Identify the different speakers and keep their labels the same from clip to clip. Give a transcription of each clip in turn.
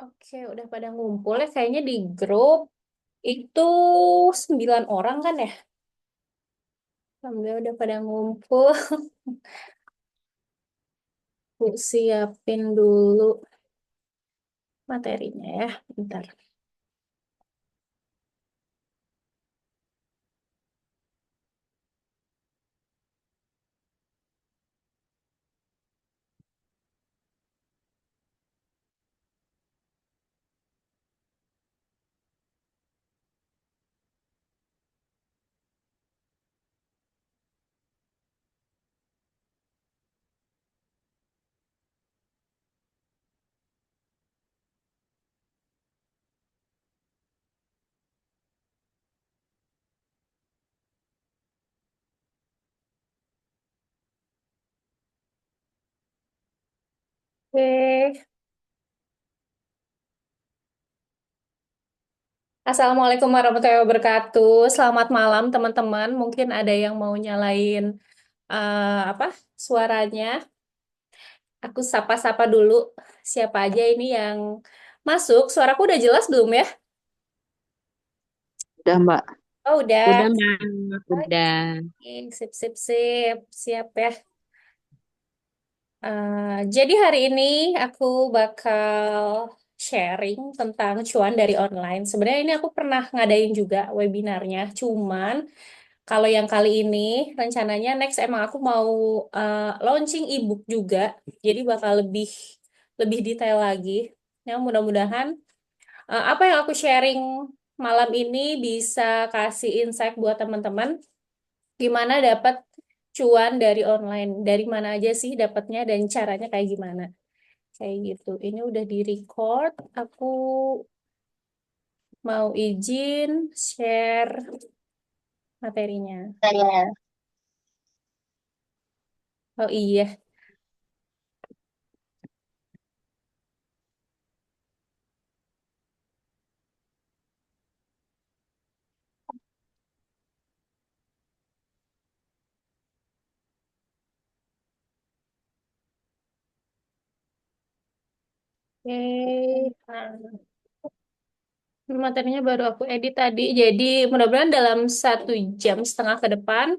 Speaker 1: Oke, udah pada ngumpul ya. Kayaknya di grup itu 9 orang kan ya? Alhamdulillah udah pada ngumpul. Bu, siapin dulu materinya ya. Bentar. Oke. Assalamualaikum warahmatullahi wabarakatuh. Selamat malam teman-teman. Mungkin ada yang mau nyalain apa suaranya. Aku sapa-sapa dulu. Siapa aja ini yang masuk? Suaraku udah jelas belum ya?
Speaker 2: Udah Mbak,
Speaker 1: Oh, udah.
Speaker 2: udah Mbak, udah.
Speaker 1: Oke, sip, sip, sip. Siap ya. Jadi hari ini aku bakal sharing tentang cuan dari online. Sebenarnya ini aku pernah ngadain juga webinarnya. Cuman kalau yang kali ini rencananya next emang aku mau launching ebook juga. Jadi bakal lebih lebih detail lagi. Ya mudah-mudahan apa yang aku sharing malam ini bisa kasih insight buat teman-teman gimana dapat cuan dari online, dari mana aja sih dapatnya dan caranya kayak gimana. Kayak gitu. Ini udah di record. Aku mau izin share materinya.
Speaker 2: Saya.
Speaker 1: Oh iya. Oke. Materinya baru aku edit tadi. Jadi mudah-mudahan dalam 1 jam setengah ke depan,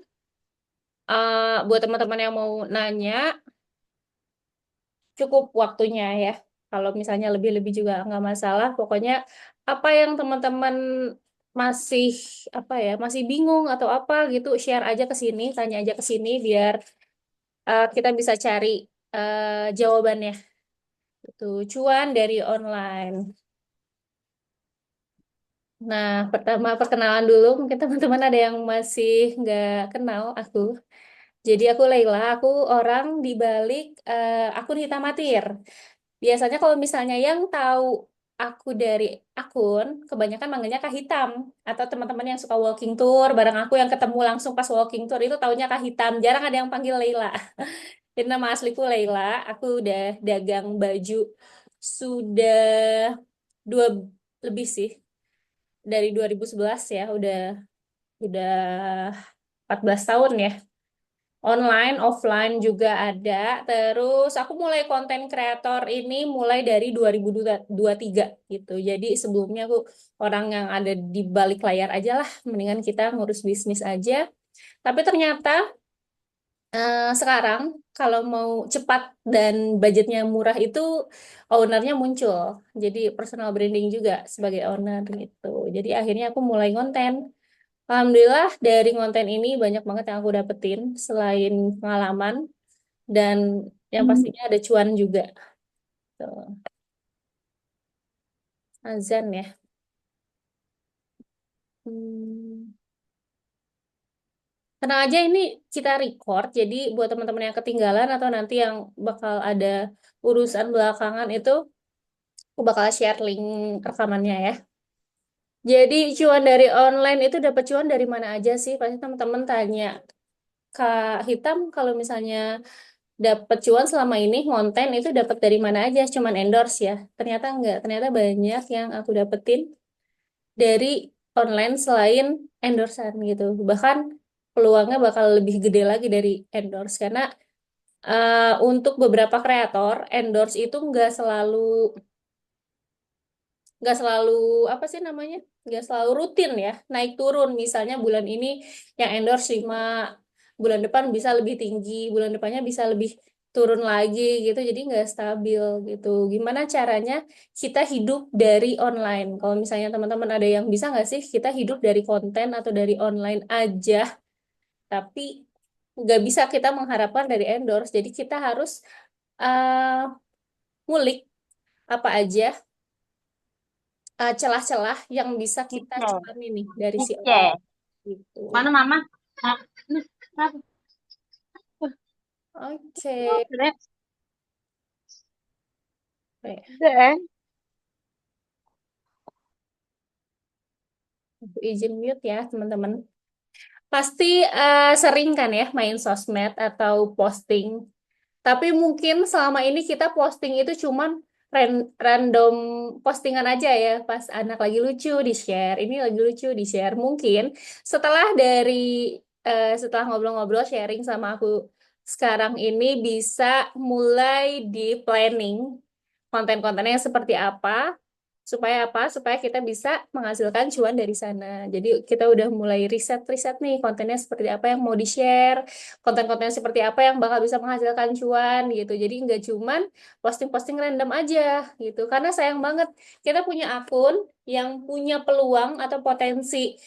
Speaker 1: buat teman-teman yang mau nanya, cukup waktunya ya. Kalau misalnya lebih-lebih juga nggak masalah. Pokoknya apa yang teman-teman masih apa ya, masih bingung atau apa gitu, share aja ke sini, tanya aja ke sini biar kita bisa cari jawabannya. Itu cuan dari online. Nah, pertama perkenalan dulu. Mungkin teman-teman ada yang masih nggak kenal aku. Jadi aku Leila, aku orang di balik akun Hitam Matir. Biasanya kalau misalnya yang tahu aku dari akun, kebanyakan manggilnya Kak Hitam. Atau teman-teman yang suka walking tour, bareng aku yang ketemu langsung pas walking tour itu taunya Kak Hitam. Jarang ada yang panggil Leila. Jadi nama asliku Leila, aku udah dagang baju sudah dua lebih sih dari 2011 ya, udah 14 tahun ya. Online, offline juga ada. Terus aku mulai konten kreator ini mulai dari 2023 gitu. Jadi sebelumnya aku orang yang ada di balik layar aja lah, mendingan kita ngurus bisnis aja. Tapi ternyata sekarang kalau mau cepat dan budgetnya murah itu ownernya muncul. Jadi personal branding juga sebagai owner gitu. Jadi akhirnya aku mulai konten. Alhamdulillah dari konten ini banyak banget yang aku dapetin selain pengalaman dan yang pastinya ada cuan juga. Tuh. Azan ya. Hmm. Tenang aja ini kita record, jadi buat teman-teman yang ketinggalan atau nanti yang bakal ada urusan belakangan itu aku bakal share link rekamannya ya. Jadi cuan dari online itu dapat cuan dari mana aja sih? Pasti teman-teman tanya. Kak Hitam kalau misalnya dapat cuan selama ini konten itu dapat dari mana aja? Cuman endorse ya. Ternyata enggak, ternyata banyak yang aku dapetin dari online selain endorsean gitu. Bahkan peluangnya bakal lebih gede lagi dari endorse karena untuk beberapa kreator endorse itu enggak selalu nggak selalu apa sih namanya, nggak selalu rutin ya, naik turun. Misalnya bulan ini yang endorse 5, bulan depan bisa lebih tinggi, bulan depannya bisa lebih turun lagi gitu, jadi nggak stabil gitu. Gimana caranya kita hidup dari online? Kalau misalnya teman-teman ada yang bisa nggak sih kita hidup dari konten atau dari online aja, tapi nggak bisa kita mengharapkan dari endorse. Jadi kita harus ngulik apa aja celah-celah yang bisa kita
Speaker 2: Oke.
Speaker 1: cuani nih dari si
Speaker 2: Oke.
Speaker 1: online gitu.
Speaker 2: Mana mama? Nah, nah, kenapa?
Speaker 1: Oke.
Speaker 2: Udah,
Speaker 1: Baik,
Speaker 2: udah.
Speaker 1: aku izin mute ya teman-teman. Pasti sering kan ya main sosmed atau posting. Tapi mungkin selama ini kita posting itu cuman random postingan aja ya. Pas anak lagi lucu di-share, ini lagi lucu di-share. Mungkin setelah ngobrol-ngobrol sharing sama aku sekarang ini bisa mulai di planning konten-kontennya yang seperti apa, supaya apa? Supaya kita bisa menghasilkan cuan dari sana. Jadi kita udah mulai riset-riset nih kontennya seperti apa yang mau di-share, konten-konten seperti apa yang bakal bisa menghasilkan cuan gitu. Jadi nggak cuman posting-posting random aja gitu. Karena sayang banget kita punya akun yang punya peluang atau potensi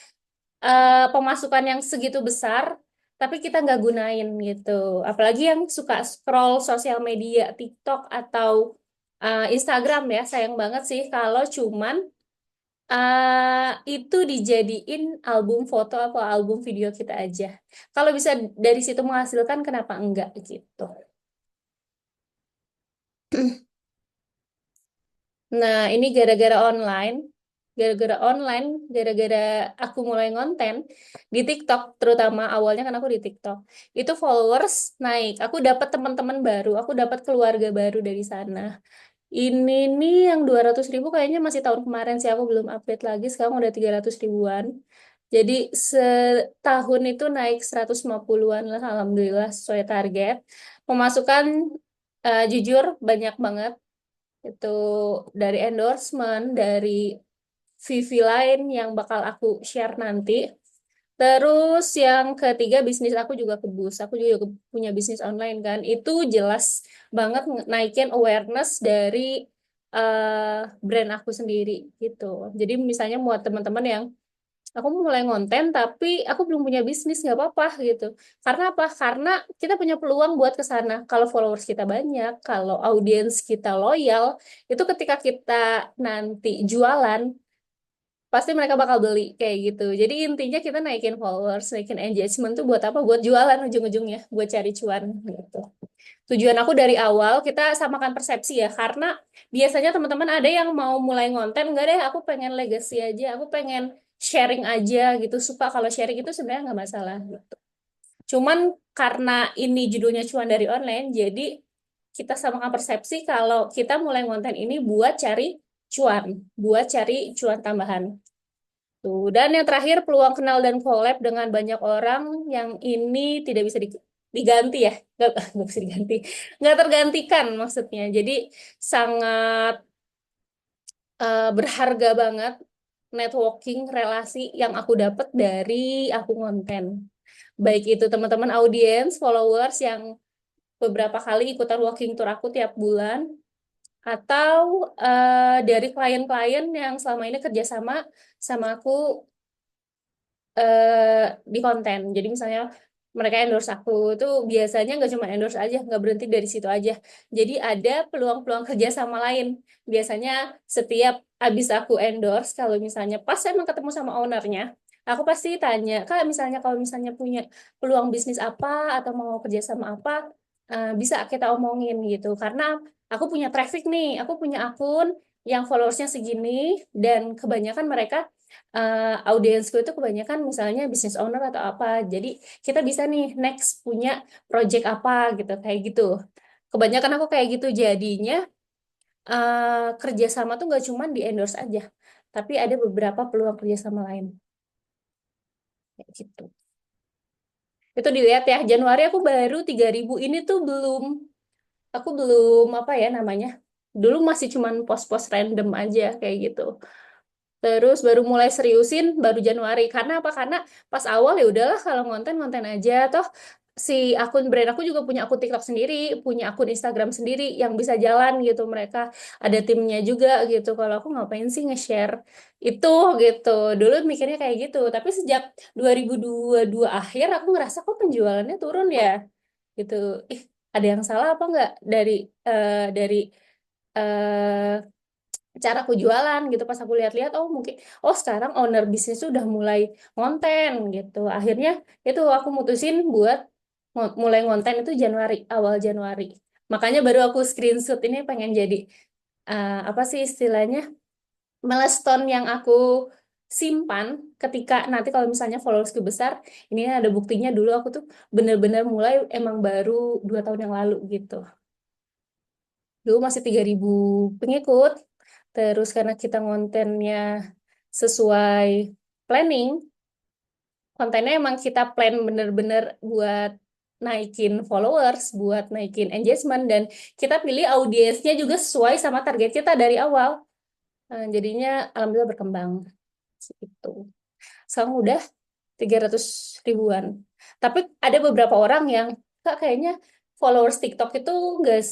Speaker 1: pemasukan yang segitu besar, tapi kita nggak gunain gitu. Apalagi yang suka scroll sosial media, TikTok atau Instagram ya, sayang banget sih kalau cuman itu dijadiin album foto atau album video kita aja. Kalau bisa dari situ menghasilkan, kenapa enggak gitu. Nah, ini gara-gara online, gara-gara aku mulai ngonten di TikTok, terutama awalnya kan aku di TikTok, itu followers naik. Aku dapat teman-teman baru, aku dapat keluarga baru dari sana. Ini nih yang 200.000 kayaknya masih tahun kemarin sih, aku belum update lagi. Sekarang udah 300 ribuan. Jadi setahun itu naik 150-an lah, alhamdulillah sesuai target. Pemasukan jujur banyak banget. Itu dari endorsement, dari VV lain yang bakal aku share nanti. Terus yang ketiga bisnis aku juga ke Boost. Aku juga punya bisnis online kan. Itu jelas banget naikin awareness dari brand aku sendiri gitu. Jadi misalnya buat teman-teman yang aku mau mulai ngonten tapi aku belum punya bisnis, nggak apa-apa gitu. Karena apa? Karena kita punya peluang buat ke sana. Kalau followers kita banyak, kalau audiens kita loyal, itu ketika kita nanti jualan pasti mereka bakal beli kayak gitu. Jadi intinya kita naikin followers, naikin engagement tuh buat apa? Buat jualan ujung-ujungnya, buat cari cuan gitu. Tujuan aku dari awal kita samakan persepsi ya, karena biasanya teman-teman ada yang mau mulai ngonten, enggak deh, aku pengen legacy aja, aku pengen sharing aja gitu. Suka kalau sharing itu sebenarnya nggak masalah gitu. Cuman karena ini judulnya cuan dari online, jadi kita samakan persepsi kalau kita mulai ngonten ini buat cari cuan, buat cari cuan tambahan. Tuh. Dan yang terakhir, peluang kenal dan collab dengan banyak orang yang ini tidak bisa diganti ya. Nggak bisa diganti. Nggak tergantikan maksudnya. Jadi sangat berharga banget networking, relasi yang aku dapat dari aku konten. Baik itu teman-teman audiens, followers yang beberapa kali ikutan walking tour aku tiap bulan, atau dari klien-klien yang selama ini kerjasama sama aku di konten. Jadi misalnya mereka endorse aku itu biasanya nggak cuma endorse aja, nggak berhenti dari situ aja. Jadi ada peluang-peluang kerja sama lain. Biasanya setiap abis aku endorse, kalau misalnya pas emang ketemu sama ownernya, aku pasti tanya, Kak, misalnya kalau misalnya punya peluang bisnis apa atau mau kerja sama apa, bisa kita omongin gitu. Karena aku punya traffic nih, aku punya akun yang followersnya segini, dan kebanyakan mereka audiensku itu kebanyakan misalnya business owner atau apa. Jadi kita bisa nih next punya project apa gitu, kayak gitu. Kebanyakan aku kayak gitu, jadinya kerjasama tuh nggak cuma di endorse aja, tapi ada beberapa peluang kerjasama lain kayak gitu. Itu dilihat ya, Januari aku baru 3.000 ini tuh belum, aku belum apa ya namanya, Dulu masih cuman post-post random aja kayak gitu. Terus baru mulai seriusin baru Januari. Karena apa? Karena pas awal ya udahlah kalau konten-konten aja. Toh si akun brand aku juga punya akun TikTok sendiri, punya akun Instagram sendiri yang bisa jalan gitu. Mereka ada timnya juga gitu. Kalau aku ngapain sih nge-share itu gitu. Dulu mikirnya kayak gitu. Tapi sejak 2022 akhir aku ngerasa kok penjualannya turun ya gitu. Ih, ada yang salah apa nggak dari eh, cara aku jualan gitu. Pas aku lihat-lihat, oh mungkin oh sekarang owner bisnis tuh udah mulai ngonten gitu. Akhirnya itu aku mutusin buat mulai ngonten itu Januari, awal Januari. Makanya baru aku screenshot ini pengen jadi apa sih istilahnya, milestone yang aku simpan ketika nanti kalau misalnya followersku besar, ini ada buktinya dulu aku tuh bener-bener mulai emang baru 2 tahun yang lalu gitu. Dulu masih 3.000 pengikut. Terus karena kita ngontennya sesuai planning, kontennya emang kita plan bener-bener buat naikin followers, buat naikin engagement, dan kita pilih audiensnya juga sesuai sama target kita dari awal. Jadinya alhamdulillah berkembang. Itu. Sekarang udah 300 ribuan. Tapi ada beberapa orang yang, Kak, kayaknya followers TikTok itu nggak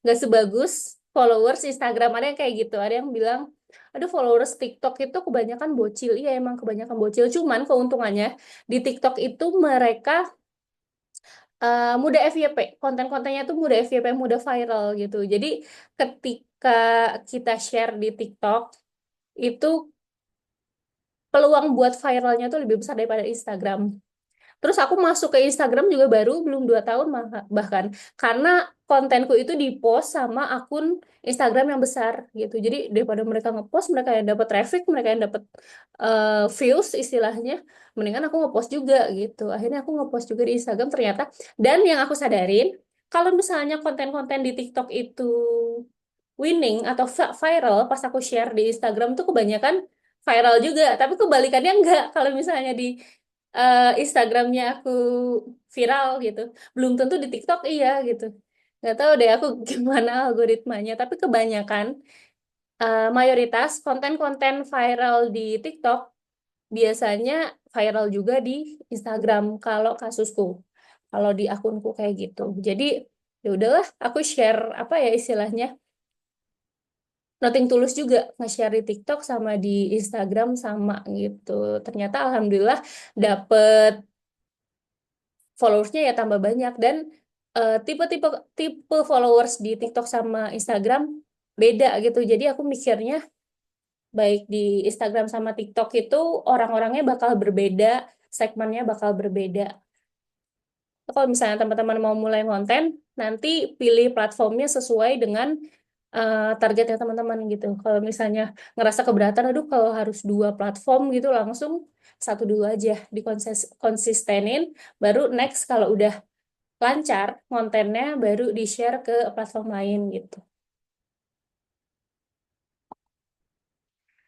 Speaker 1: nggak sebagus followers Instagram. Ada yang kayak gitu, ada yang bilang aduh followers TikTok itu kebanyakan bocil. Iya emang kebanyakan bocil, cuman keuntungannya di TikTok itu mereka mudah FYP, konten-kontennya tuh mudah FYP, mudah viral gitu. Jadi ketika kita share di TikTok itu peluang buat viralnya tuh lebih besar daripada Instagram. Terus aku masuk ke Instagram juga baru belum 2 tahun bahkan, karena kontenku itu di-post sama akun Instagram yang besar gitu. Jadi daripada mereka ngepost, mereka yang dapat traffic, mereka yang dapat views istilahnya, mendingan aku ngepost juga gitu. Akhirnya aku ngepost juga di Instagram ternyata. Dan yang aku sadarin, kalau misalnya konten-konten di TikTok itu winning atau viral, pas aku share di Instagram tuh kebanyakan viral juga. Tapi kebalikannya enggak. Kalau misalnya di Instagramnya aku viral gitu, belum tentu di TikTok iya gitu. Nggak tahu deh aku gimana algoritmanya. Tapi kebanyakan mayoritas konten-konten viral di TikTok biasanya viral juga di Instagram kalau kasusku. Kalau di akunku kayak gitu. Jadi ya udahlah, aku share apa ya istilahnya, nothing tulus juga nge-share di TikTok sama di Instagram sama gitu. Ternyata alhamdulillah dapet followersnya ya tambah banyak, dan tipe-tipe tipe followers di TikTok sama Instagram beda gitu. Jadi aku mikirnya baik di Instagram sama TikTok itu orang-orangnya bakal berbeda, segmennya bakal berbeda. Kalau misalnya teman-teman mau mulai konten, nanti pilih platformnya sesuai dengan targetnya teman-teman gitu. Kalau misalnya ngerasa keberatan, aduh kalau harus 2 platform gitu, langsung satu dulu aja dikonsistenin, baru next kalau udah lancar kontennya baru di-share ke platform lain gitu.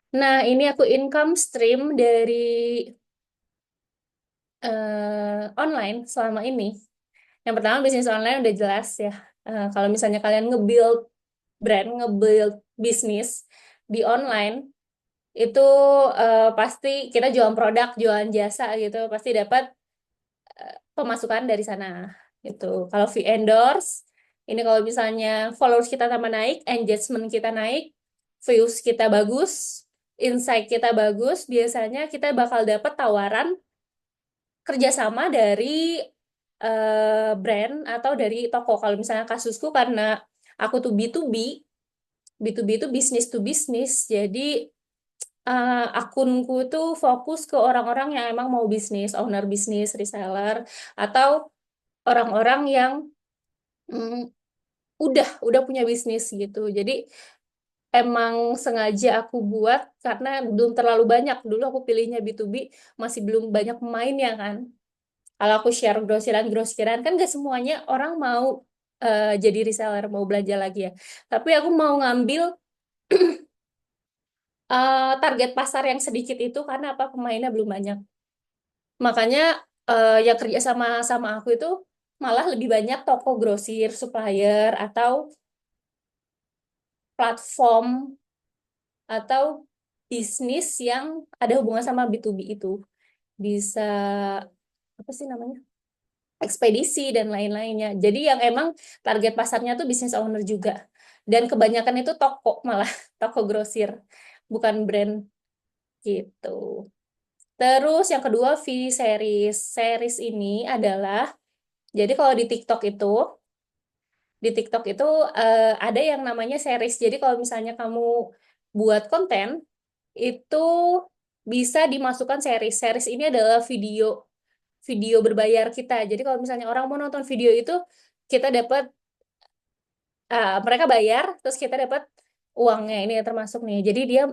Speaker 1: Nah, ini aku income stream dari online selama ini. Yang pertama bisnis online udah jelas ya. Kalau misalnya kalian nge-build brand, nge-build bisnis di online, itu pasti kita jualan produk, jualan jasa gitu, pasti dapat pemasukan dari sana gitu. Kalau fee endorse, ini kalau misalnya followers kita tambah naik, engagement kita naik, views kita bagus, insight kita bagus, biasanya kita bakal dapat tawaran kerjasama dari brand atau dari toko. Kalau misalnya kasusku karena aku tuh B2B, B2B itu business to business, jadi akunku tuh fokus ke orang-orang yang emang mau bisnis, owner bisnis, reseller, atau orang-orang yang mm, udah punya bisnis gitu. Jadi emang sengaja aku buat karena belum terlalu banyak. Dulu aku pilihnya B2B, masih belum banyak pemainnya kan. Kalau aku share grosiran-grosiran kan gak semuanya orang mau jadi reseller, mau belanja lagi ya. Tapi aku mau ngambil target pasar yang sedikit itu karena apa, pemainnya belum banyak. Makanya yang kerja sama sama aku itu malah lebih banyak toko grosir, supplier, atau platform atau bisnis yang ada hubungan sama B2B itu. Bisa apa sih namanya? Ekspedisi dan lain-lainnya. Jadi yang emang target pasarnya tuh business owner juga. Dan kebanyakan itu toko malah, toko grosir, bukan brand gitu. Terus yang kedua V-series. Series ini adalah, jadi kalau di TikTok itu ada yang namanya series. Jadi kalau misalnya kamu buat konten, itu bisa dimasukkan series. Series ini adalah video video berbayar kita. Jadi kalau misalnya orang mau nonton video itu, kita dapat mereka bayar, terus kita dapat uangnya ini ya termasuk nih. Jadi dia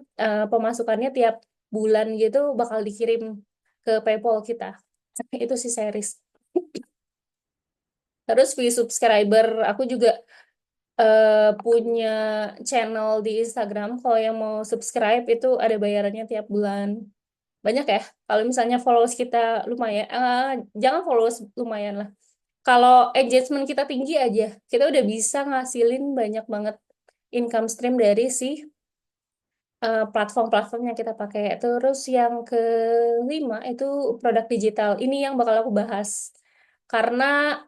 Speaker 1: pemasukannya tiap bulan gitu bakal dikirim ke PayPal kita. Itu sih series. Terus fee subscriber, aku juga punya channel di Instagram. Kalau yang mau subscribe itu ada bayarannya tiap bulan. Banyak ya. Kalau misalnya followers kita lumayan, jangan followers lumayan lah. Kalau engagement kita tinggi aja, kita udah bisa ngasilin banyak banget income stream dari si platform-platform yang kita pakai. Terus yang kelima itu produk digital. Ini yang bakal aku bahas. Karena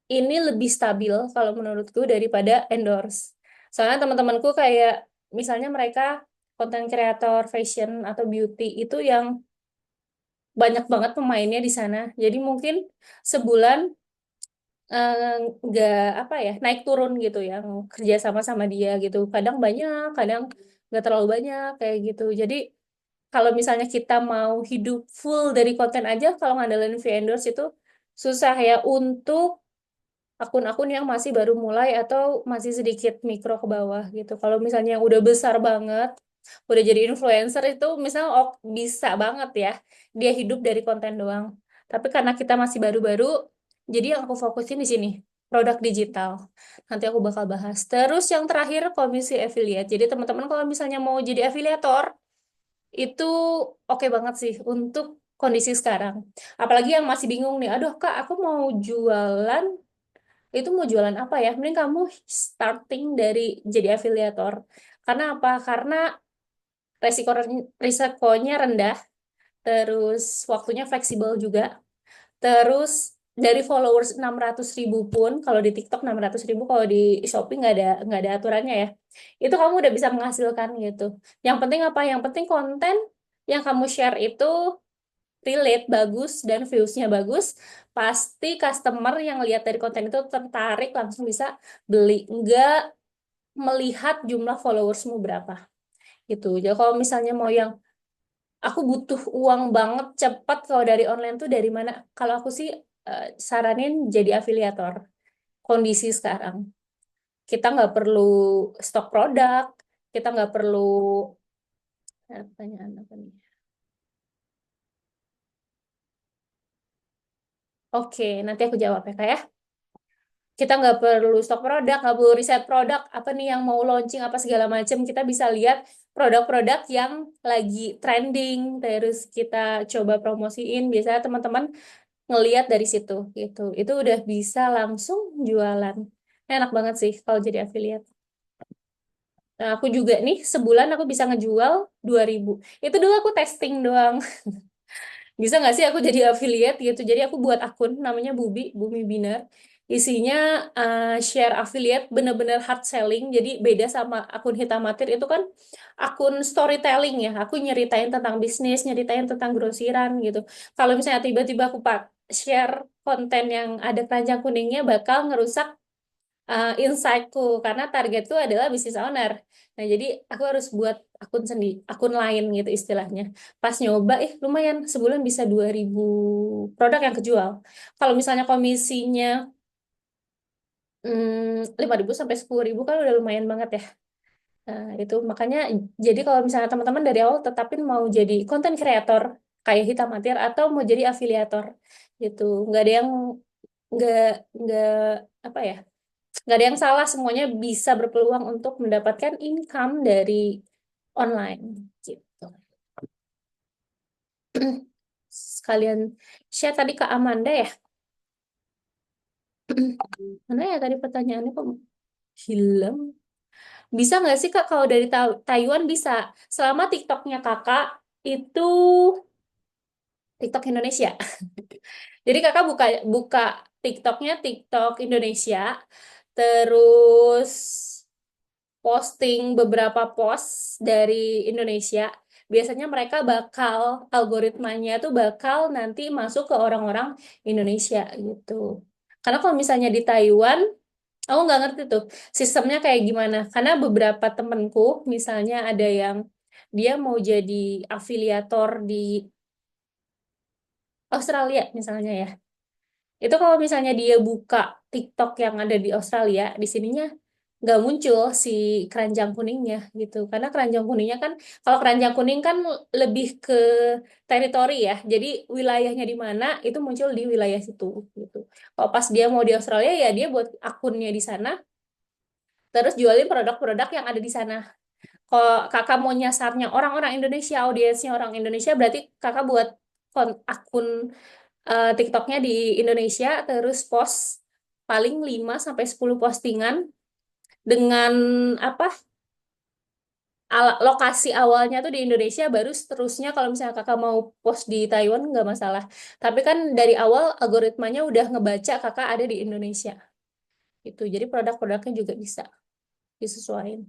Speaker 1: ini lebih stabil kalau menurutku daripada endorse. Soalnya teman-temanku kayak misalnya mereka konten kreator fashion atau beauty itu yang banyak banget pemainnya di sana. Jadi mungkin sebulan eh, nggak apa ya naik turun gitu yang kerja sama sama dia gitu. Kadang banyak, kadang nggak terlalu banyak kayak gitu. Jadi kalau misalnya kita mau hidup full dari konten aja, kalau ngandelin vendors itu susah ya untuk akun-akun yang masih baru mulai atau masih sedikit mikro ke bawah gitu. Kalau misalnya yang udah besar banget, udah jadi influencer itu misalnya bisa banget ya dia hidup dari konten doang. Tapi karena kita masih baru-baru, jadi yang aku fokusin di sini produk digital. Nanti aku bakal bahas. Terus yang terakhir komisi affiliate. Jadi teman-teman kalau misalnya mau jadi afiliator, itu oke banget sih untuk kondisi sekarang. Apalagi yang masih bingung nih, aduh Kak, aku mau jualan itu mau jualan apa ya? Mending kamu starting dari jadi afiliator. Karena apa? Karena resiko risikonya rendah, terus waktunya fleksibel juga, terus dari followers 600.000 pun, kalau di TikTok 600.000, kalau di Shopee nggak ada aturannya ya. Itu kamu udah bisa menghasilkan gitu. Yang penting apa? Yang penting konten yang kamu share itu relate bagus dan views-nya bagus, pasti customer yang lihat dari konten itu tertarik langsung bisa beli, nggak melihat jumlah followersmu berapa gitu. Jadi kalau misalnya mau yang aku butuh uang banget cepat kalau dari online tuh dari mana? Kalau aku sih saranin jadi afiliator. Kondisi sekarang kita nggak perlu stok produk, kita nggak perlu pertanyaan apa nih? Oke, nanti aku jawab ya kak ya. Kita nggak perlu stok produk, nggak perlu riset produk, apa nih yang mau launching, apa segala macam. Kita bisa lihat produk-produk yang lagi trending, terus kita coba promosiin. Biasanya teman-teman ngeliat dari situ, gitu. Itu udah bisa langsung jualan. Enak banget sih kalau jadi affiliate. Nah, aku juga nih, sebulan aku bisa ngejual 2.000. Itu dulu aku testing doang. Bisa nggak sih aku jadi affiliate gitu? Jadi aku buat akun namanya Bumi Binar. Isinya share affiliate bener-bener hard selling. Jadi beda sama akun Hitamatir itu kan akun storytelling ya. Aku nyeritain tentang bisnis, nyeritain tentang grosiran gitu. Kalau misalnya tiba-tiba aku share konten yang ada keranjang kuningnya bakal ngerusak insightku karena targetku adalah business owner. Nah, jadi aku harus buat akun sendiri, akun lain gitu istilahnya. Pas nyoba, lumayan sebulan bisa 2.000 produk yang kejual. Kalau misalnya komisinya 5.000 sampai 10.000 kan udah lumayan banget ya. Nah, itu makanya jadi kalau misalnya teman-teman dari awal tetapin mau jadi content creator kayak Hitam Matir atau mau jadi afiliator gitu. Nggak ada yang nggak nggak apa ya? Nggak ada yang salah, semuanya bisa berpeluang untuk mendapatkan income dari online gitu. Sekalian share tadi ke Amanda ya. Mana ya tadi pertanyaannya kok hilang? Bisa nggak sih Kak kalau dari Taiwan bisa? Selama TikToknya Kakak itu TikTok Indonesia. Jadi Kakak buka buka TikToknya TikTok Indonesia, terus posting beberapa post dari Indonesia. Biasanya mereka bakal algoritmanya tuh bakal nanti masuk ke orang-orang Indonesia gitu. Karena kalau misalnya di Taiwan, aku nggak ngerti tuh sistemnya kayak gimana. Karena beberapa temenku, misalnya ada yang dia mau jadi afiliator di Australia misalnya ya. Itu kalau misalnya dia buka TikTok yang ada di Australia, di sininya nggak muncul si keranjang kuningnya gitu. Karena keranjang kuningnya kan, kalau keranjang kuning kan lebih ke teritori ya. Jadi wilayahnya di mana itu muncul di wilayah situ gitu. Kalau pas dia mau di Australia ya dia buat akunnya di sana, terus jualin produk-produk yang ada di sana. Kalau kakak mau nyasarnya orang-orang Indonesia, audiensnya orang Indonesia, berarti kakak buat akun TikToknya di Indonesia, terus post paling 5 sampai 10 postingan dengan apa lokasi awalnya tuh di Indonesia, baru seterusnya kalau misalnya kakak mau post di Taiwan nggak masalah. Tapi kan dari awal algoritmanya udah ngebaca kakak ada di Indonesia gitu. Jadi produk-produknya juga bisa disesuaikan.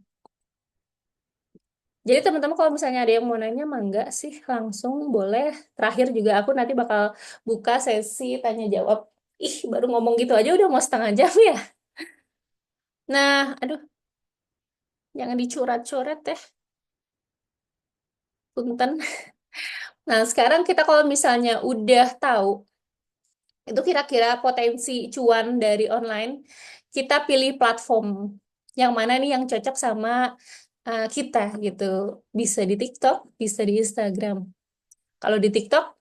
Speaker 1: Jadi teman-teman kalau misalnya ada yang mau nanya, mangga sih langsung boleh. Terakhir juga aku nanti bakal buka sesi tanya jawab. Ih, baru ngomong gitu aja udah mau setengah jam ya. Nah, aduh, jangan dicurat-curat teh, punten. Nah, sekarang kita kalau misalnya udah tahu itu kira-kira potensi cuan dari online, kita pilih platform yang mana nih yang cocok sama kita gitu. Bisa di TikTok, bisa di Instagram. Kalau di TikTok,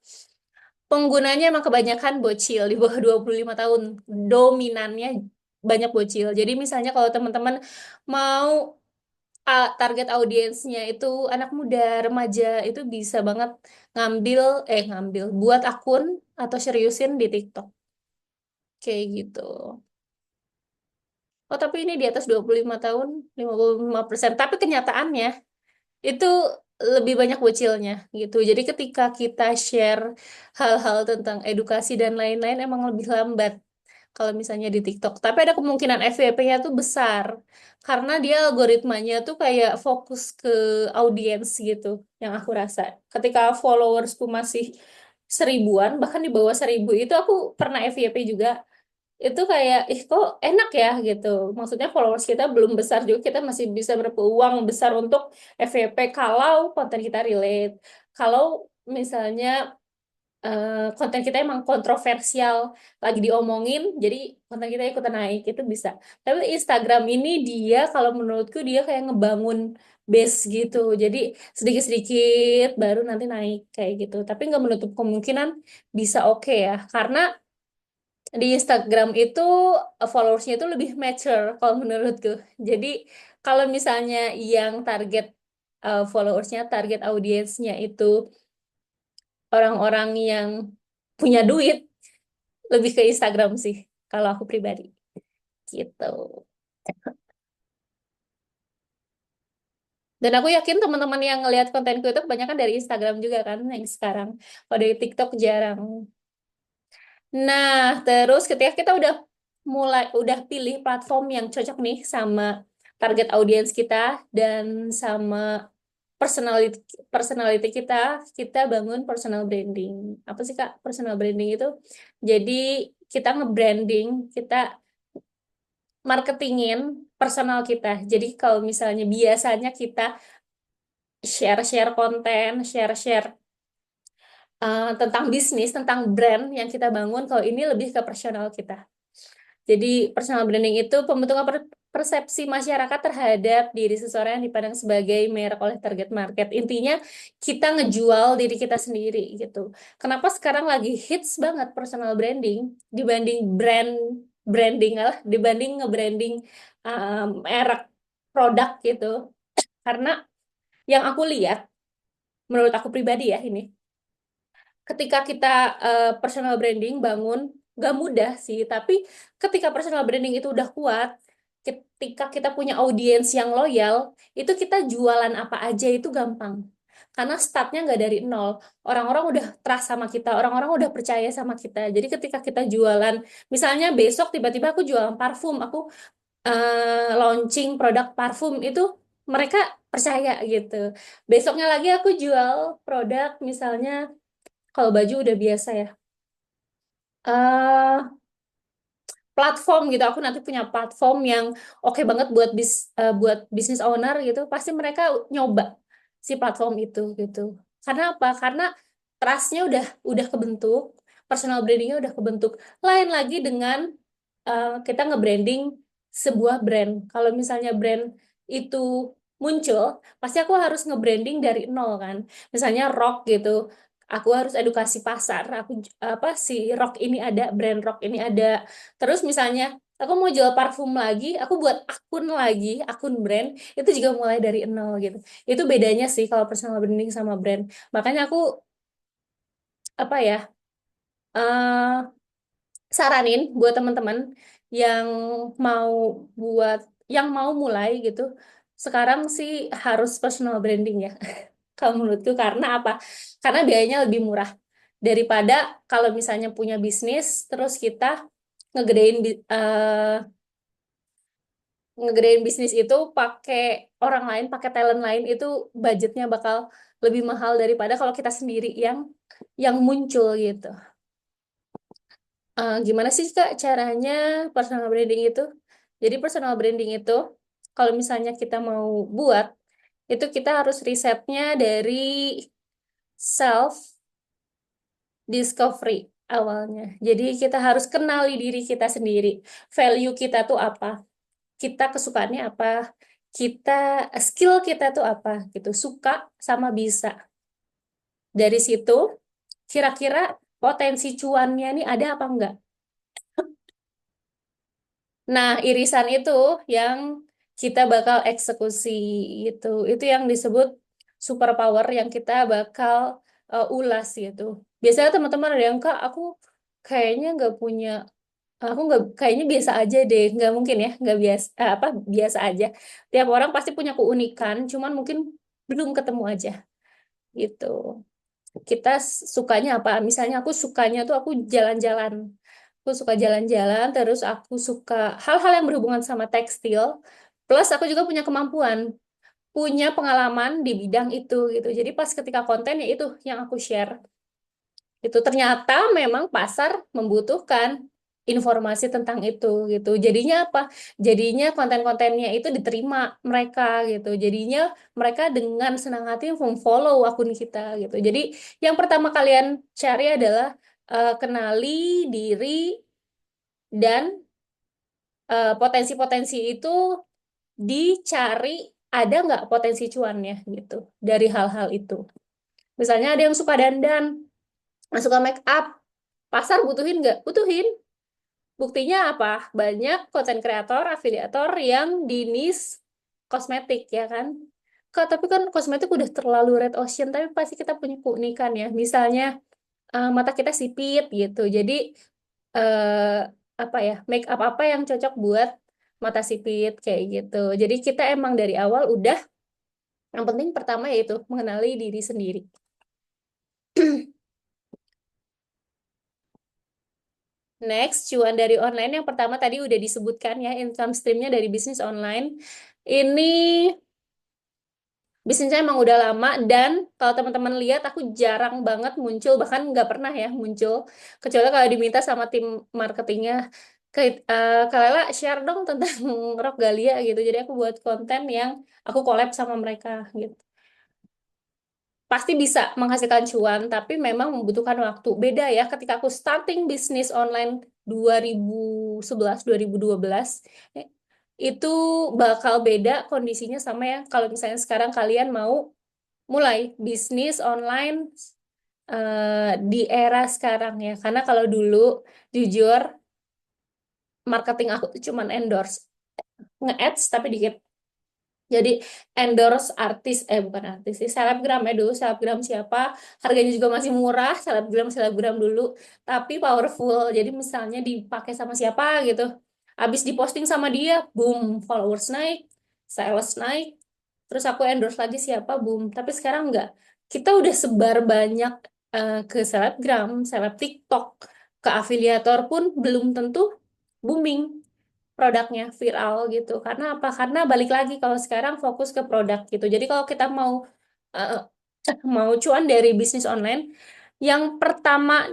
Speaker 1: penggunanya emang kebanyakan bocil di bawah 25 tahun. Dominannya banyak bocil. Jadi misalnya kalau teman-teman mau target audiensnya itu anak muda, remaja, itu bisa banget ngambil, buat akun atau seriusin di TikTok. Kayak gitu. Oh, tapi ini di atas 25 tahun, 55%. Tapi kenyataannya itu lebih banyak bocilnya gitu. Jadi ketika kita share hal-hal tentang edukasi dan lain-lain emang lebih lambat kalau misalnya di TikTok. Tapi ada kemungkinan FYP-nya tuh besar karena dia algoritmanya tuh kayak fokus ke audiens gitu yang aku rasa. Ketika followersku masih seribuan, bahkan di bawah 1.000 itu aku pernah FYP juga itu kayak ih kok enak ya gitu. Maksudnya followers kita belum besar juga kita masih bisa berpeluang besar untuk FYP kalau konten kita relate. Kalau misalnya konten kita emang kontroversial lagi diomongin jadi konten kita ikutan naik itu bisa. Tapi Instagram ini dia kalau menurutku dia kayak ngebangun base gitu. Jadi sedikit-sedikit baru nanti naik kayak gitu. Tapi nggak menutup kemungkinan bisa oke ya karena di Instagram itu followersnya itu lebih mature kalau menurutku. Jadi kalau misalnya yang target followersnya, target audiensnya itu orang-orang yang punya duit, lebih ke Instagram sih kalau aku pribadi. Gitu. Dan aku yakin teman-teman yang ngelihat kontenku itu kebanyakan dari Instagram juga kan yang sekarang. Kalau dari TikTok jarang. Nah, terus ketika kita udah pilih platform yang cocok nih sama target audiens kita dan sama personality personality kita bangun personal branding. Apa sih Kak personal branding itu? Jadi kita nge-branding, kita marketingin personal kita. Jadi kalau misalnya biasanya kita share-share konten, share-share tentang bisnis, tentang brand yang kita bangun, kalau ini lebih ke personal kita. Jadi personal branding itu pembentukan persepsi masyarakat terhadap diri seseorang yang dipandang sebagai merek oleh target market. Intinya kita ngejual diri kita sendiri gitu. Kenapa sekarang lagi hits banget personal branding dibanding branding lah, dibanding nge-branding merek produk gitu. Karena yang aku lihat, menurut aku pribadi ya ini, ketika kita personal branding bangun, gak mudah sih, tapi ketika personal branding itu udah kuat, ketika kita punya audiens yang loyal, itu kita jualan apa aja itu gampang. Karena startnya nggak dari nol. Orang-orang udah trust sama kita, orang-orang udah percaya sama kita. Jadi ketika kita jualan, misalnya besok tiba-tiba aku jualan parfum, aku launching produk parfum itu mereka percaya gitu. Besoknya lagi aku jual produk misalnya kalau baju udah biasa ya. eh Platform gitu, aku nanti punya platform yang oke banget buat business owner gitu, pasti mereka nyoba si platform itu gitu. Karena apa? Karena trustnya udah kebentuk, personal brandingnya udah kebentuk. Lain lagi dengan kita nge-branding sebuah brand. Kalau misalnya brand itu muncul, pasti aku harus nge-branding dari nol kan. Misalnya rock gitu, aku harus edukasi pasar. Aku apa si rock ini ada, brand rock ini ada. Terus misalnya aku mau jual parfum lagi, aku buat akun lagi, akun brand, itu juga mulai dari nol gitu. Itu bedanya sih kalau personal branding sama brand. Makanya aku apa ya, eh saranin buat teman-teman yang mau buat, yang mau mulai gitu, sekarang sih harus personal branding ya. Kalau menurutku karena apa? Karena biayanya lebih murah daripada kalau misalnya punya bisnis terus kita ngegedein ngegedein bisnis itu pakai orang lain, pakai talent lain, itu budgetnya bakal lebih mahal daripada kalau kita sendiri yang muncul gitu. Gimana sih Kak caranya personal branding itu? Jadi personal branding itu kalau misalnya kita mau buat, itu kita harus risetnya dari self discovery awalnya. Jadi kita harus kenali diri kita sendiri. Value kita tuh apa? Kita kesukaannya apa? Kita skill kita tuh apa gitu. Suka sama bisa. Dari situ kira-kira potensi cuannya nih ada apa enggak? Nah, irisan itu yang kita bakal eksekusi gitu. Itu yang disebut superpower yang kita bakal ulas gitu. Biasanya teman-teman ada yang, Kak, aku kayaknya nggak punya, aku nggak, kayaknya biasa aja deh. Nggak mungkin ya, nggak biasa, apa, biasa aja. Tiap orang pasti punya keunikan, cuman mungkin belum ketemu aja gitu. Kita sukanya apa? Misalnya aku sukanya tuh aku jalan-jalan. Aku suka jalan-jalan, terus aku suka hal-hal yang berhubungan sama tekstil. Plus aku juga punya kemampuan, punya pengalaman di bidang itu gitu. Jadi pas ketika konten ya itu yang aku share. Itu ternyata memang pasar membutuhkan informasi tentang itu gitu. Jadinya apa? Jadinya konten-kontennya itu diterima mereka gitu. Jadinya mereka dengan senang hati memfollow akun kita gitu. Jadi yang pertama kalian cari adalah kenali diri dan potensi-potensi itu dicari, ada nggak potensi cuannya gitu dari hal-hal itu. Misalnya ada yang suka dandan, yang suka make up, pasar butuhin nggak? Butuhin. Buktinya apa? Banyak konten kreator, afiliator yang di niche kosmetik ya kan? Kak, tapi kan kosmetik udah terlalu red ocean, tapi pasti kita punya keunikan ya. Misalnya mata kita sipit gitu. Jadi eh, apa ya? Make up apa yang cocok buat mata sipit kayak gitu. Jadi kita emang dari awal udah, yang penting pertama yaitu mengenali diri sendiri. Next, cuan dari online yang pertama tadi udah disebutkan ya, income streamnya dari bisnis online. Ini bisnisnya emang udah lama, dan kalau teman-teman lihat aku jarang banget muncul, bahkan nggak pernah ya muncul, kecuali kalau diminta sama tim marketingnya. Kak Lela share dong tentang Rock Galia gitu. Jadi aku buat konten yang aku collab sama mereka gitu. Pasti bisa menghasilkan cuan, tapi memang membutuhkan waktu. Beda ya ketika aku starting bisnis online 2011, 2012, eh, itu bakal beda kondisinya sama ya kalau misalnya sekarang kalian mau mulai bisnis online di era sekarang ya. Karena kalau dulu, jujur, marketing aku tuh cuman endorse, nge-ads tapi dikit. Jadi endorse artis, bukan artis sih, selebgram ya dulu, selebgram siapa, harganya juga masih murah, selebgram selebgram dulu, tapi powerful. Jadi misalnya dipakai sama siapa gitu, Abis diposting sama dia, boom, followers naik, sales naik, terus aku endorse lagi siapa, boom. Tapi sekarang enggak. Kita udah sebar banyak ke selebgram, seleb TikTok, ke afiliator pun belum tentu booming produknya viral gitu. Karena apa? Karena balik lagi kalau sekarang fokus ke produk gitu. Jadi kalau kita mau eh, mau cuan dari bisnis online, yang pertama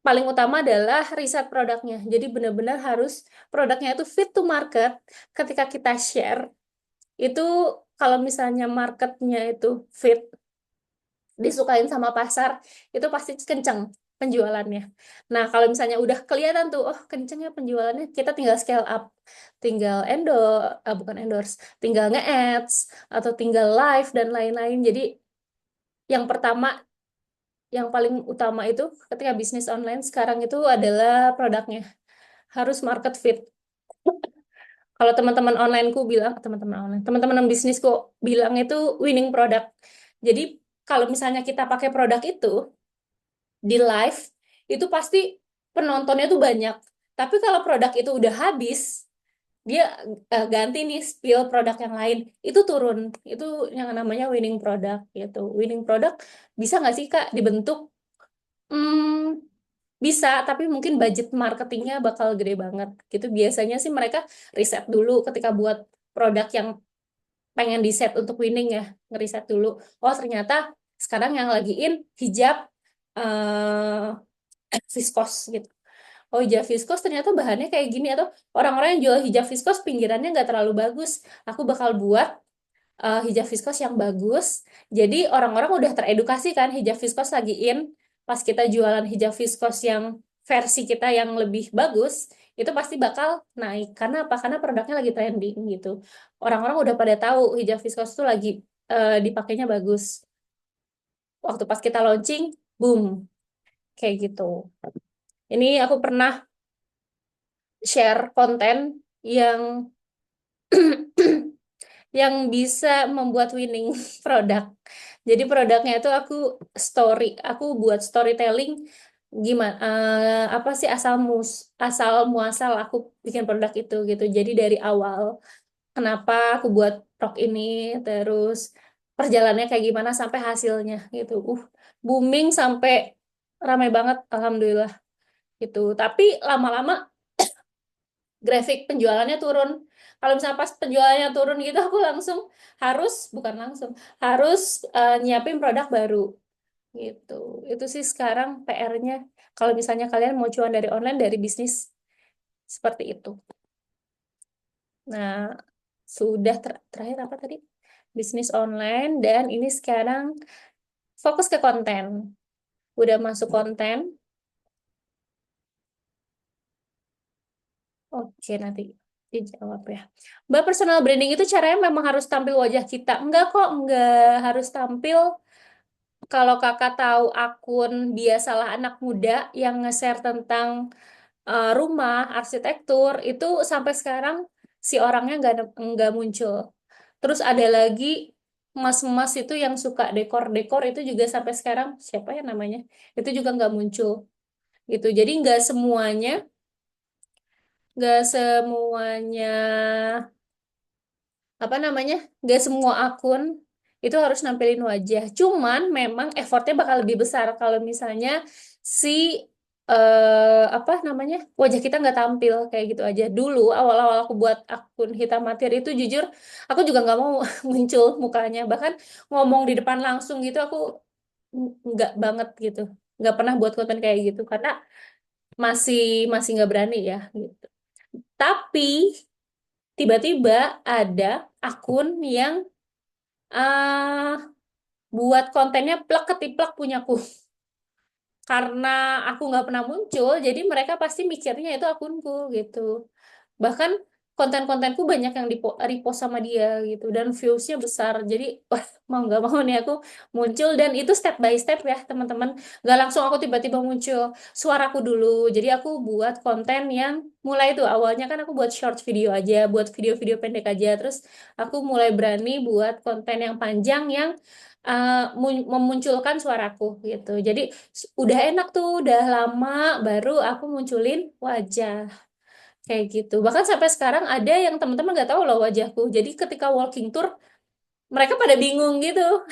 Speaker 1: paling utama adalah riset produknya. Jadi benar-benar harus produknya itu fit to market. Ketika kita share itu, kalau misalnya marketnya itu fit, disukain sama pasar, itu pasti kenceng penjualannya. Nah, kalau misalnya udah kelihatan tuh, oh kencengnya penjualannya, kita tinggal scale up, tinggal bukan endorse, tinggal nge-ads, atau tinggal live dan lain-lain. Jadi yang pertama, yang paling utama itu ketika bisnis online sekarang itu adalah produknya. Harus market fit. Kalau teman-teman onlineku bilang, teman-teman online, teman-teman bisnisku bilang itu winning product. Jadi kalau misalnya kita pakai produk itu di live, itu pasti penontonnya tuh banyak. Tapi kalau produk itu udah habis, dia ganti nih spill produk yang lain, itu turun. Itu yang namanya winning product gitu. Winning product bisa nggak sih Kak dibentuk? Hmm, bisa, tapi mungkin budget marketingnya bakal gede banget gitu. Biasanya sih mereka riset dulu ketika buat produk yang pengen di set untuk winning ya, ngeriset dulu. Oh ternyata sekarang yang lagi in hijab viskos gitu. Oh hijab viskos ternyata bahannya kayak gini, atau orang-orang yang jual hijab viskos pinggirannya nggak terlalu bagus. Aku bakal buat hijab viskos yang bagus. Jadi orang-orang udah teredukasi kan hijab viskos lagi in. Pas kita jualan hijab viskos yang versi kita yang lebih bagus, itu pasti bakal naik. Karena apa? Karena produknya lagi trending gitu. Orang-orang udah pada tahu hijab viskos itu lagi dipakainya bagus. Waktu pas kita launching, boom, kayak gitu. Ini aku pernah share konten yang yang bisa membuat winning produk. Jadi produknya itu aku buat storytelling gimana, apa sih asal muasal aku bikin produk itu gitu. Jadi dari awal kenapa aku buat rok ini, terus perjalanannya kayak gimana sampai hasilnya gitu. Booming sampai ramai banget, alhamdulillah gitu. Tapi lama-lama grafik penjualannya turun. Kalau misalnya pas penjualannya turun gitu, aku langsung bukan langsung, harus nyiapin produk baru gitu. Itu sih sekarang PR-nya. Kalau misalnya kalian mau cuan dari online, dari bisnis seperti itu. Nah, sudah terakhir apa tadi? Bisnis online, dan ini sekarang fokus ke konten. Udah masuk konten. Oke, nanti dijawab ya. Mbak, personal branding itu caranya memang harus tampil wajah kita. Enggak kok, enggak harus tampil. Kalau kakak tahu akun Biasalah Anak Muda yang nge-share tentang rumah, arsitektur, itu sampai sekarang si orangnya nggak muncul. Terus ada lagi mas-mas itu yang suka dekor-dekor, itu juga sampai sekarang siapa ya namanya? Itu juga nggak muncul gitu. Jadi nggak semuanya apa namanya, nggak semua akun itu harus nampilin wajah, cuman memang effortnya bakal lebih besar kalau misalnya si apa namanya, wajah kita nggak tampil kayak gitu aja. Dulu awal-awal aku buat akun Hitam Matir itu jujur aku juga nggak mau muncul mukanya, bahkan ngomong di depan langsung gitu aku nggak banget gitu, nggak pernah buat konten kayak gitu karena masih masih nggak berani ya gitu. Tapi tiba-tiba ada akun yang ah buat kontennya plek ketiplek punyaku. Karena aku nggak pernah muncul, jadi mereka pasti mikirnya itu akunku gitu. Bahkan konten-kontenku banyak yang repost sama dia gitu, dan viewsnya besar. Jadi wah, mau nggak mau nih aku muncul, dan itu step by step ya teman-teman. Nggak langsung aku tiba-tiba muncul. Suaraku dulu. Jadi aku buat konten yang mulai itu awalnya kan aku buat short video aja, buat video-video pendek aja. Terus aku mulai berani buat konten yang panjang yang memunculkan suaraku gitu. Jadi udah enak tuh, udah lama baru aku munculin wajah kayak gitu. Bahkan sampai sekarang ada yang teman-teman nggak tahu loh wajahku. Jadi ketika walking tour mereka pada bingung gitu.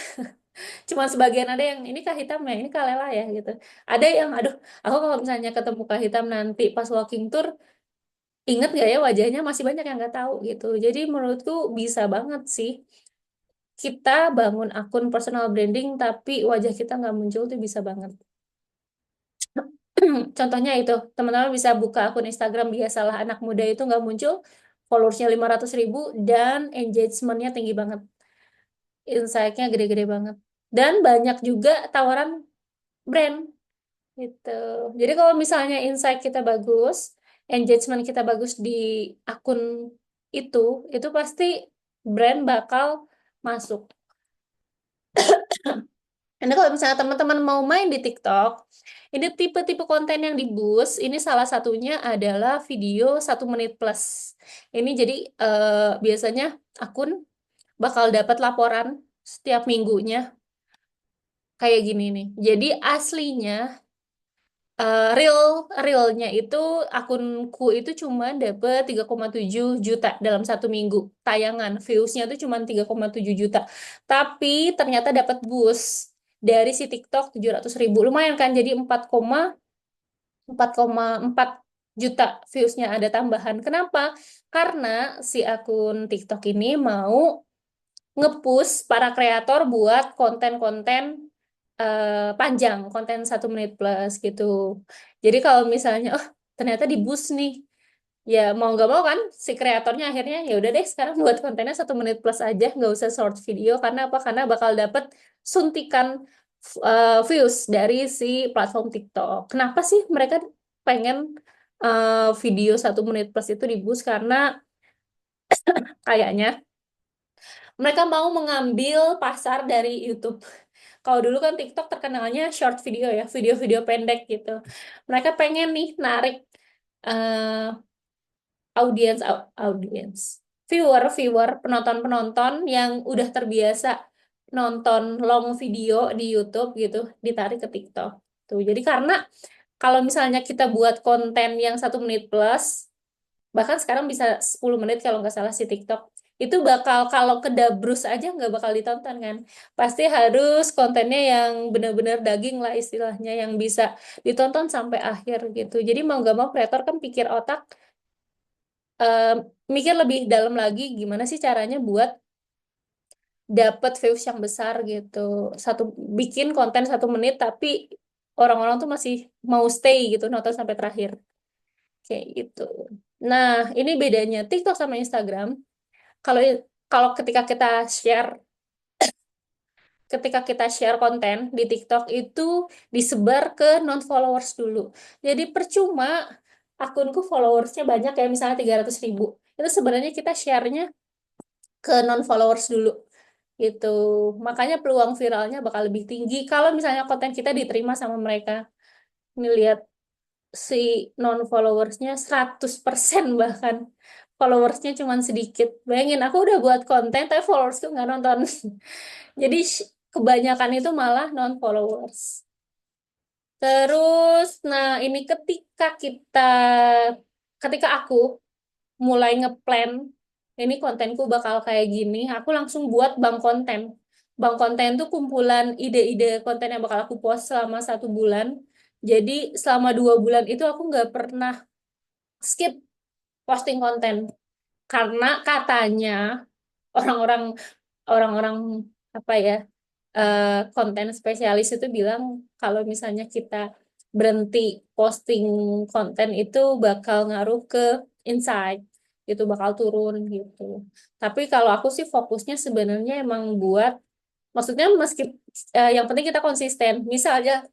Speaker 1: Cuma sebagian ada yang ini Kak Hitam ya, ini Kak Lela ya gitu. Ada yang aduh, aku kalau misalnya ketemu Kak Hitam nanti pas walking tour inget gak ya wajahnya, masih banyak yang nggak tahu gitu. Jadi menurutku bisa banget sih kita bangun akun personal branding tapi wajah kita nggak muncul tuh bisa banget. Contohnya itu, teman-teman bisa buka akun Instagram biasalah anak muda itu nggak muncul, followersnya 500.000 dan engagementnya tinggi banget, insight-nya gede-gede banget. Dan banyak juga tawaran brand gitu. Jadi kalau misalnya insight kita bagus, engagement kita bagus di akun itu, itu pasti brand bakal masuk. Karena kalau misalnya teman-teman mau main di TikTok, ini tipe-tipe konten yang di boost, ini salah satunya adalah video 1 menit plus. Ini jadi biasanya akun bakal dapat laporan setiap minggunya kayak gini nih. Jadi aslinya real realnya itu akunku itu cuma dapet 3,7 juta dalam 1 minggu tayangan, viewsnya itu cuma 3,7 juta, tapi ternyata dapat boost dari si TikTok 700.000, lumayan kan, jadi 4,4 juta viewsnya ada tambahan. Kenapa? Karena si akun TikTok ini mau nge-push para kreator buat konten-konten panjang, konten 1 menit plus gitu. Jadi kalau misalnya, oh ternyata di boost nih, ya mau nggak mau kan si kreatornya akhirnya ya udah deh sekarang buat kontennya 1 menit plus aja, nggak usah short video. Karena apa? Karena bakal dapet suntikan views dari si platform TikTok. Kenapa sih mereka pengen video 1 menit plus itu di boost? Karena kayaknya mereka mau mengambil pasar dari YouTube. Kalau dulu kan TikTok terkenalnya short video ya, video-video pendek gitu. Mereka pengen nih narik eh, audiens, viewer, penonton-penonton yang udah terbiasa nonton long video di YouTube gitu, ditarik ke TikTok. Tuh, jadi karena kalau misalnya kita buat konten yang 1 menit plus, bahkan sekarang bisa 10 menit kalau nggak salah si TikTok, itu bakal kalau kedabrus aja nggak bakal ditonton kan, pasti harus kontennya yang benar-benar daging lah istilahnya, yang bisa ditonton sampai akhir gitu. Jadi mau nggak mau kreator kan pikir otak, eh, mikir lebih dalam lagi gimana sih caranya buat dapat views yang besar gitu. Satu bikin konten 1 menit tapi orang-orang tuh masih mau stay gitu nonton sampai terakhir kayak gitu. Nah, ini bedanya TikTok sama Instagram. Kalau kalau ketika kita share konten di TikTok itu disebar ke non followers dulu. Jadi percuma akunku followersnya banyak ya, misalnya 300.000. Itu sebenarnya kita share-nya ke non followers dulu gitu. Makanya peluang viralnya bakal lebih tinggi kalau misalnya konten kita diterima sama mereka. Ini lihat si non followersnya 100% bahkan followersnya cuma sedikit. Bayangin aku udah buat konten tapi followersku nggak nonton. Jadi kebanyakan itu malah non followers. Terus, nah ini ketika aku mulai ngeplan ini kontenku bakal kayak gini, aku langsung buat bank konten. Bank konten tuh kumpulan ide-ide konten yang bakal aku post selama 1 bulan. Jadi selama 2 bulan itu aku nggak pernah skip posting konten, karena katanya orang-orang orang-orang apa ya, konten spesialis itu bilang kalau misalnya kita berhenti posting konten itu bakal ngaruh ke insight, itu bakal turun gitu. Tapi kalau aku sih fokusnya sebenarnya emang buat, maksudnya meski yang penting kita konsisten. Misalnya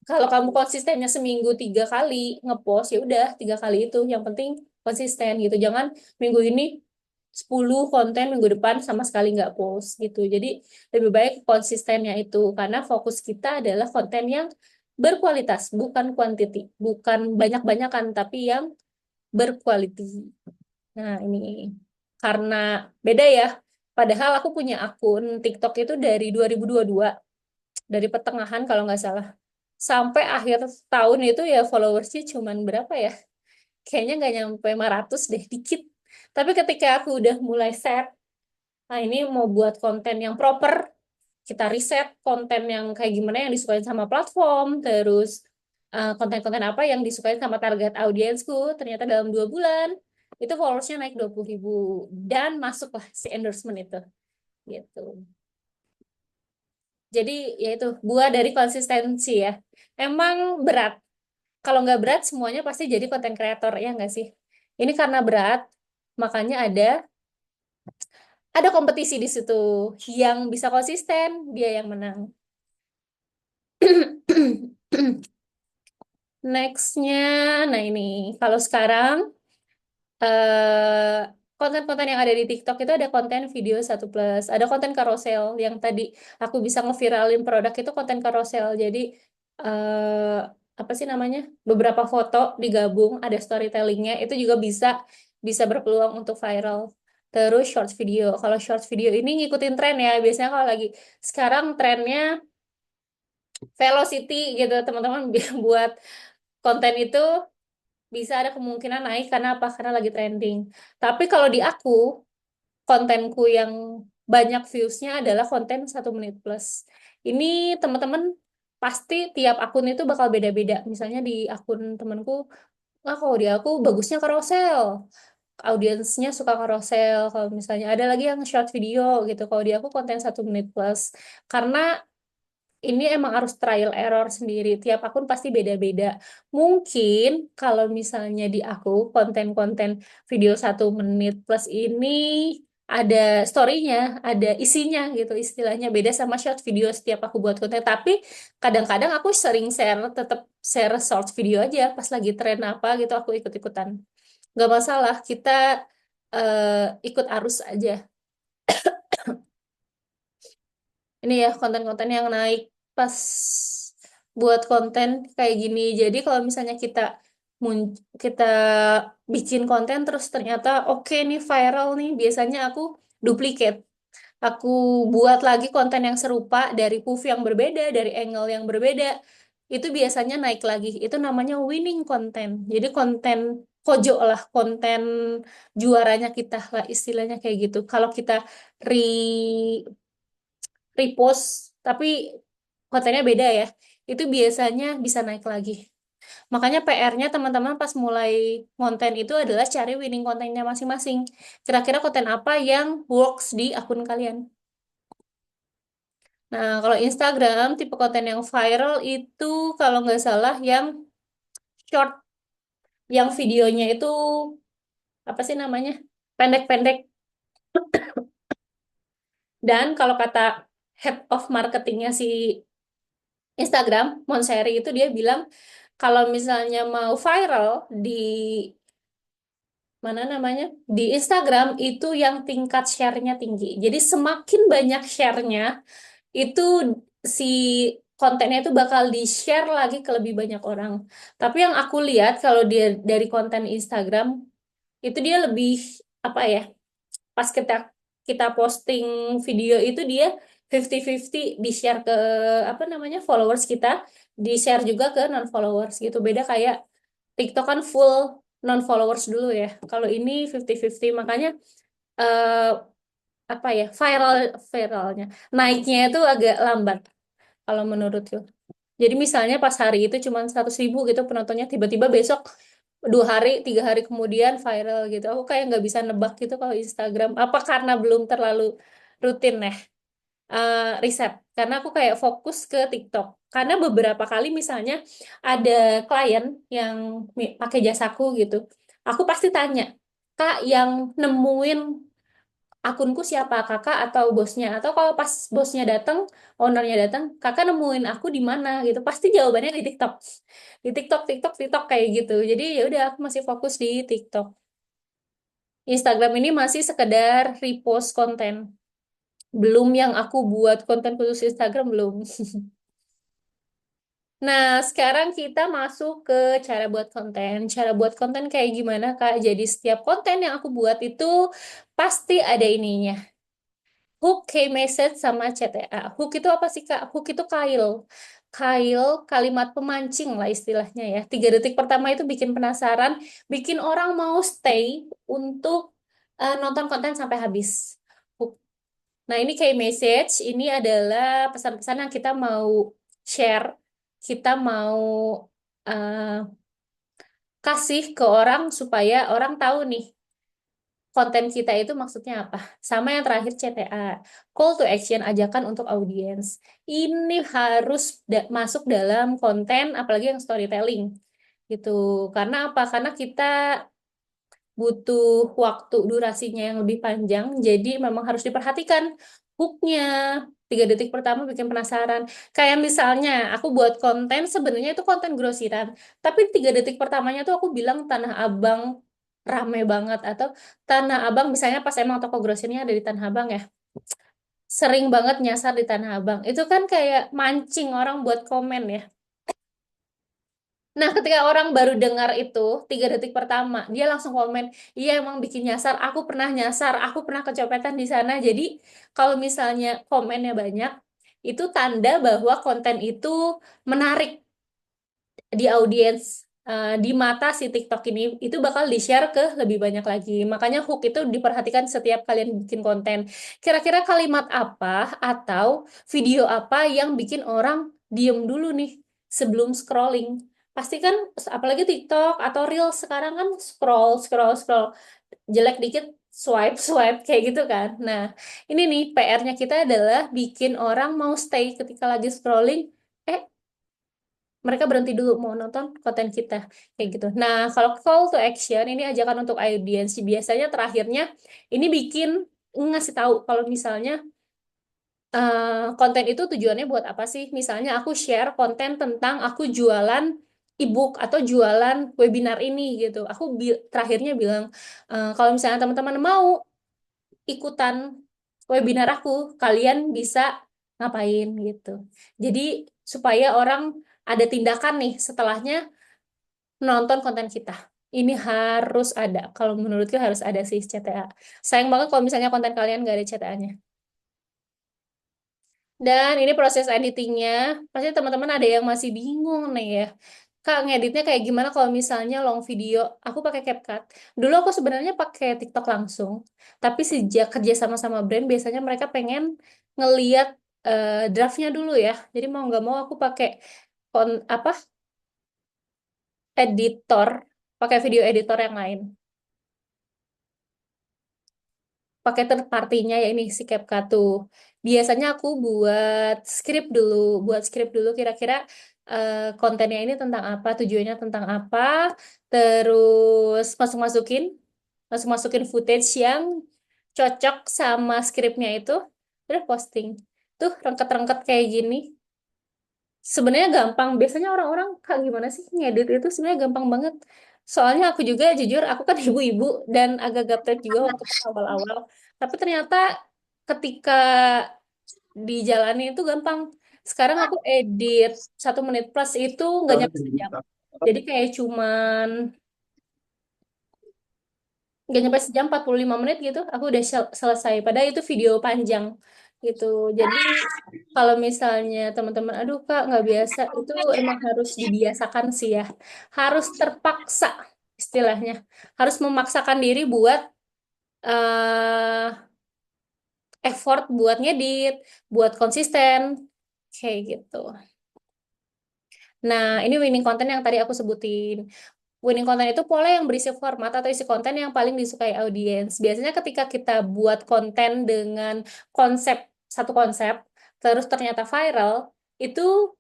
Speaker 1: kalau kamu konsistennya seminggu 3 kali ngepost, ya udah 3 kali itu. Yang penting konsisten gitu. Jangan minggu ini 10 konten, minggu depan sama sekali nggak post gitu. Jadi lebih baik konsistennya itu. Karena fokus kita adalah konten yang berkualitas, bukan quantity. Bukan banyak-banyakan, tapi yang berkualiti. Nah ini karena beda ya. Padahal aku punya akun TikTok itu dari 2022, dari pertengahan kalau nggak salah sampai akhir tahun itu ya followersnya cuman berapa ya? kayaknya nggak nyampe 500 deh, dikit. Tapi ketika aku udah mulai set, nah ini mau buat konten yang proper, kita riset konten yang kayak gimana yang disukai sama platform, terus konten-konten apa yang disukai sama target audiensku, ternyata dalam 2 bulan, itu followersnya naik 20.000, dan masuklah si endorsement itu, gitu. Jadi ya itu buah dari konsistensi ya. Emang berat. Kalau nggak berat semuanya pasti jadi konten kreator ya nggak sih? Ini karena berat, makanya ada kompetisi di situ. Yang bisa konsisten dia yang menang. Nextnya, nah ini kalau sekarang eh konten-konten yang ada di TikTok itu ada konten video 1+, ada konten carousel yang tadi aku bisa ngeviralin produk itu konten carousel. Jadi eh apa sih namanya? Beberapa foto digabung, ada storytellingnya, itu juga bisa bisa berpeluang untuk viral. Terus short video. Kalau short video ini ngikutin tren ya. Biasanya kalau lagi sekarang trennya velocity gitu, teman-teman buat konten itu bisa ada kemungkinan naik karena apa? Karena lagi trending. Tapi kalau di aku, kontenku yang banyak views-nya adalah konten 1 menit plus. Ini teman-teman pasti tiap akun itu bakal beda-beda. Misalnya di akun temanku, kalau di aku bagusnya carousel. Audiensnya suka carousel. Kalau misalnya ada lagi yang short video gitu. Kalau di aku konten 1 menit plus. Karena ini emang harus trial error sendiri. Tiap akun pasti beda-beda. Mungkin kalau misalnya di aku konten-konten video 1 menit plus ini ada story-nya, ada isinya gitu istilahnya. Beda sama short video setiap aku buat konten. Tapi kadang-kadang aku sering share, tetap share short video aja pas lagi tren apa gitu aku ikut-ikutan. Nggak masalah, kita ikut arus aja. Ini ya konten-konten yang naik pas buat konten kayak gini. Jadi kalau misalnya kita bikin konten terus ternyata oke nih viral nih, biasanya aku duplicate. Aku buat lagi konten yang serupa dari POV yang berbeda, dari angle yang berbeda. Itu biasanya naik lagi. Itu namanya winning content. Jadi konten pojok lah, konten juaranya kita lah istilahnya kayak gitu. Kalau kita re repost tapi kontennya beda ya, itu biasanya bisa naik lagi. Makanya PR-nya teman-teman pas mulai konten itu adalah cari winning kontennya masing-masing. Kira-kira konten apa yang works di akun kalian. Nah, kalau Instagram, tipe konten yang viral itu kalau nggak salah yang short, yang videonya itu apa sih namanya? Pendek-pendek. Dan kalau kata head of marketingnya si Instagram, Monseri itu dia bilang kalau misalnya mau viral di mana namanya di Instagram itu yang tingkat share-nya tinggi. Jadi semakin banyak share-nya itu si kontennya itu bakal di-share lagi ke lebih banyak orang. Tapi yang aku lihat kalau dia dari konten Instagram itu dia lebih apa ya? Pas kita kita posting video itu dia 50-50 di-share ke apa namanya followers kita, di-share juga ke non followers gitu. Beda kayak TikTok kan full non followers dulu ya. Kalau ini 50-50 makanya eh, apa ya viralnya naiknya itu agak lambat kalau menurutku. Jadi misalnya pas hari itu cuma 100.000 gitu penontonnya, tiba-tiba besok 2 hari 3 hari kemudian viral gitu. Aku kayak nggak bisa nebak gitu kalau Instagram. Apa karena belum terlalu rutin ya riset? Karena aku kayak fokus ke TikTok. Karena beberapa kali misalnya ada klien yang pakai jasaku gitu, aku pasti tanya, Kak, yang nemuin akunku siapa, kakak atau bosnya? Atau kalau pas bosnya datang, ownernya datang, kakak nemuin aku di mana gitu, pasti jawabannya di TikTok, di TikTok, TikTok, TikTok kayak gitu. Jadi ya udah aku masih fokus di TikTok. Instagram ini masih sekedar repost konten, belum yang aku buat konten khusus Instagram belum. Nah, sekarang kita masuk ke cara buat konten. Cara buat konten kayak gimana, Kak? Jadi setiap konten yang aku buat itu pasti ada ininya. Hook, key message, sama CTA. Hook itu apa sih, Kak? Hook itu kail. kalimat pemancing lah istilahnya ya. 3 detik pertama itu bikin penasaran, bikin orang mau stay untuk nonton konten sampai habis. Nah, ini kayak message, ini adalah pesan-pesan yang kita mau share, kita mau eh, kasih ke orang supaya orang tahu nih konten kita itu maksudnya apa. Sama yang terakhir CTA, call to action, ajakan untuk audiens. Ini harus masuk dalam konten, apalagi yang storytelling gitu. Karena apa? Karena kita butuh waktu durasinya yang lebih panjang, jadi memang harus diperhatikan hooknya. 3 detik pertama bikin penasaran. Kayak misalnya aku buat konten, sebenarnya itu konten grosiran, tapi 3 detik pertamanya tuh aku bilang Tanah Abang rame banget, atau Tanah Abang misalnya pas emang toko grosirnya ada di Tanah Abang ya, sering banget nyasar di Tanah Abang. Itu kan kayak mancing orang buat komen ya. Nah, ketika orang baru dengar itu, 3 detik pertama, dia langsung komen, iya emang bikin nyasar, aku pernah kecopetan di sana. Jadi, kalau misalnya komennya banyak, itu tanda bahwa konten itu menarik di audiens, di mata si TikTok ini, itu bakal di-share ke lebih banyak lagi. Makanya hook itu diperhatikan setiap kalian bikin konten. Kira-kira kalimat apa atau video apa yang bikin orang diem dulu nih sebelum scrolling? Pasti kan, apalagi TikTok atau Reels sekarang kan scroll, scroll, scroll. Jelek dikit, swipe, swipe, kayak gitu kan. Nah, ini nih PR-nya kita adalah bikin orang mau stay ketika lagi scrolling. Eh, mereka berhenti dulu mau nonton konten kita kayak gitu. Nah, kalau call to action ini ajakan untuk audiens, biasanya terakhirnya ini bikin ngasih tahu kalau misalnya konten itu tujuannya buat apa sih? Misalnya aku share konten tentang aku jualan ebook atau jualan webinar ini gitu. Aku terakhirnya bilang, kalau misalnya teman-teman mau ikutan webinar aku, kalian bisa ngapain gitu. Jadi supaya orang ada tindakan nih setelahnya nonton konten kita. Ini harus ada. Kalau menurutku harus ada sih CTA. Sayang banget kalau misalnya konten kalian nggak ada CTA-nya. Dan ini proses editingnya, pasti teman-teman ada yang masih bingung nih ya. Kak, ngeditnya kayak gimana kalau misalnya long video? Aku pakai CapCut. Dulu aku sebenarnya pakai TikTok langsung, tapi sejak kerja sama-sama brand, biasanya mereka pengen ngeliat draftnya dulu ya. Jadi mau nggak mau aku pakai apa editor, pakai video editor yang lain. Pakai third party-nya ya ini si CapCut tuh. Biasanya aku buat script dulu kira-kira kontennya ini tentang apa, tujuannya tentang apa, terus masuk-masukin footage yang cocok sama skripnya itu, terus posting. Tuh rengket-rengket kayak gini. Sebenarnya gampang. Biasanya orang-orang kak gimana sih ngedit itu sebenarnya gampang banget. Soalnya aku juga jujur aku kan ibu-ibu dan agak gaptek juga waktu pas awal-awal. Tapi ternyata ketika dijalani itu gampang. Sekarang aku edit 1 menit plus itu nggak nyampe sejam. Jadi kayak cuman nggak nyampe sejam 45 menit gitu aku udah selesai, padahal itu video panjang gitu. Jadi kalau misalnya teman-teman aduh kak nggak biasa, itu emang harus dibiasakan sih ya, harus terpaksa istilahnya, harus memaksakan diri buat eh effort buat ngedit, buat konsisten kayak gitu. Nah, ini winning content yang tadi aku sebutin. Winning content itu pola yang berisi format atau isi konten yang paling disukai audiens. Biasanya ketika kita buat konten dengan konsep, satu konsep, terus ternyata viral, itu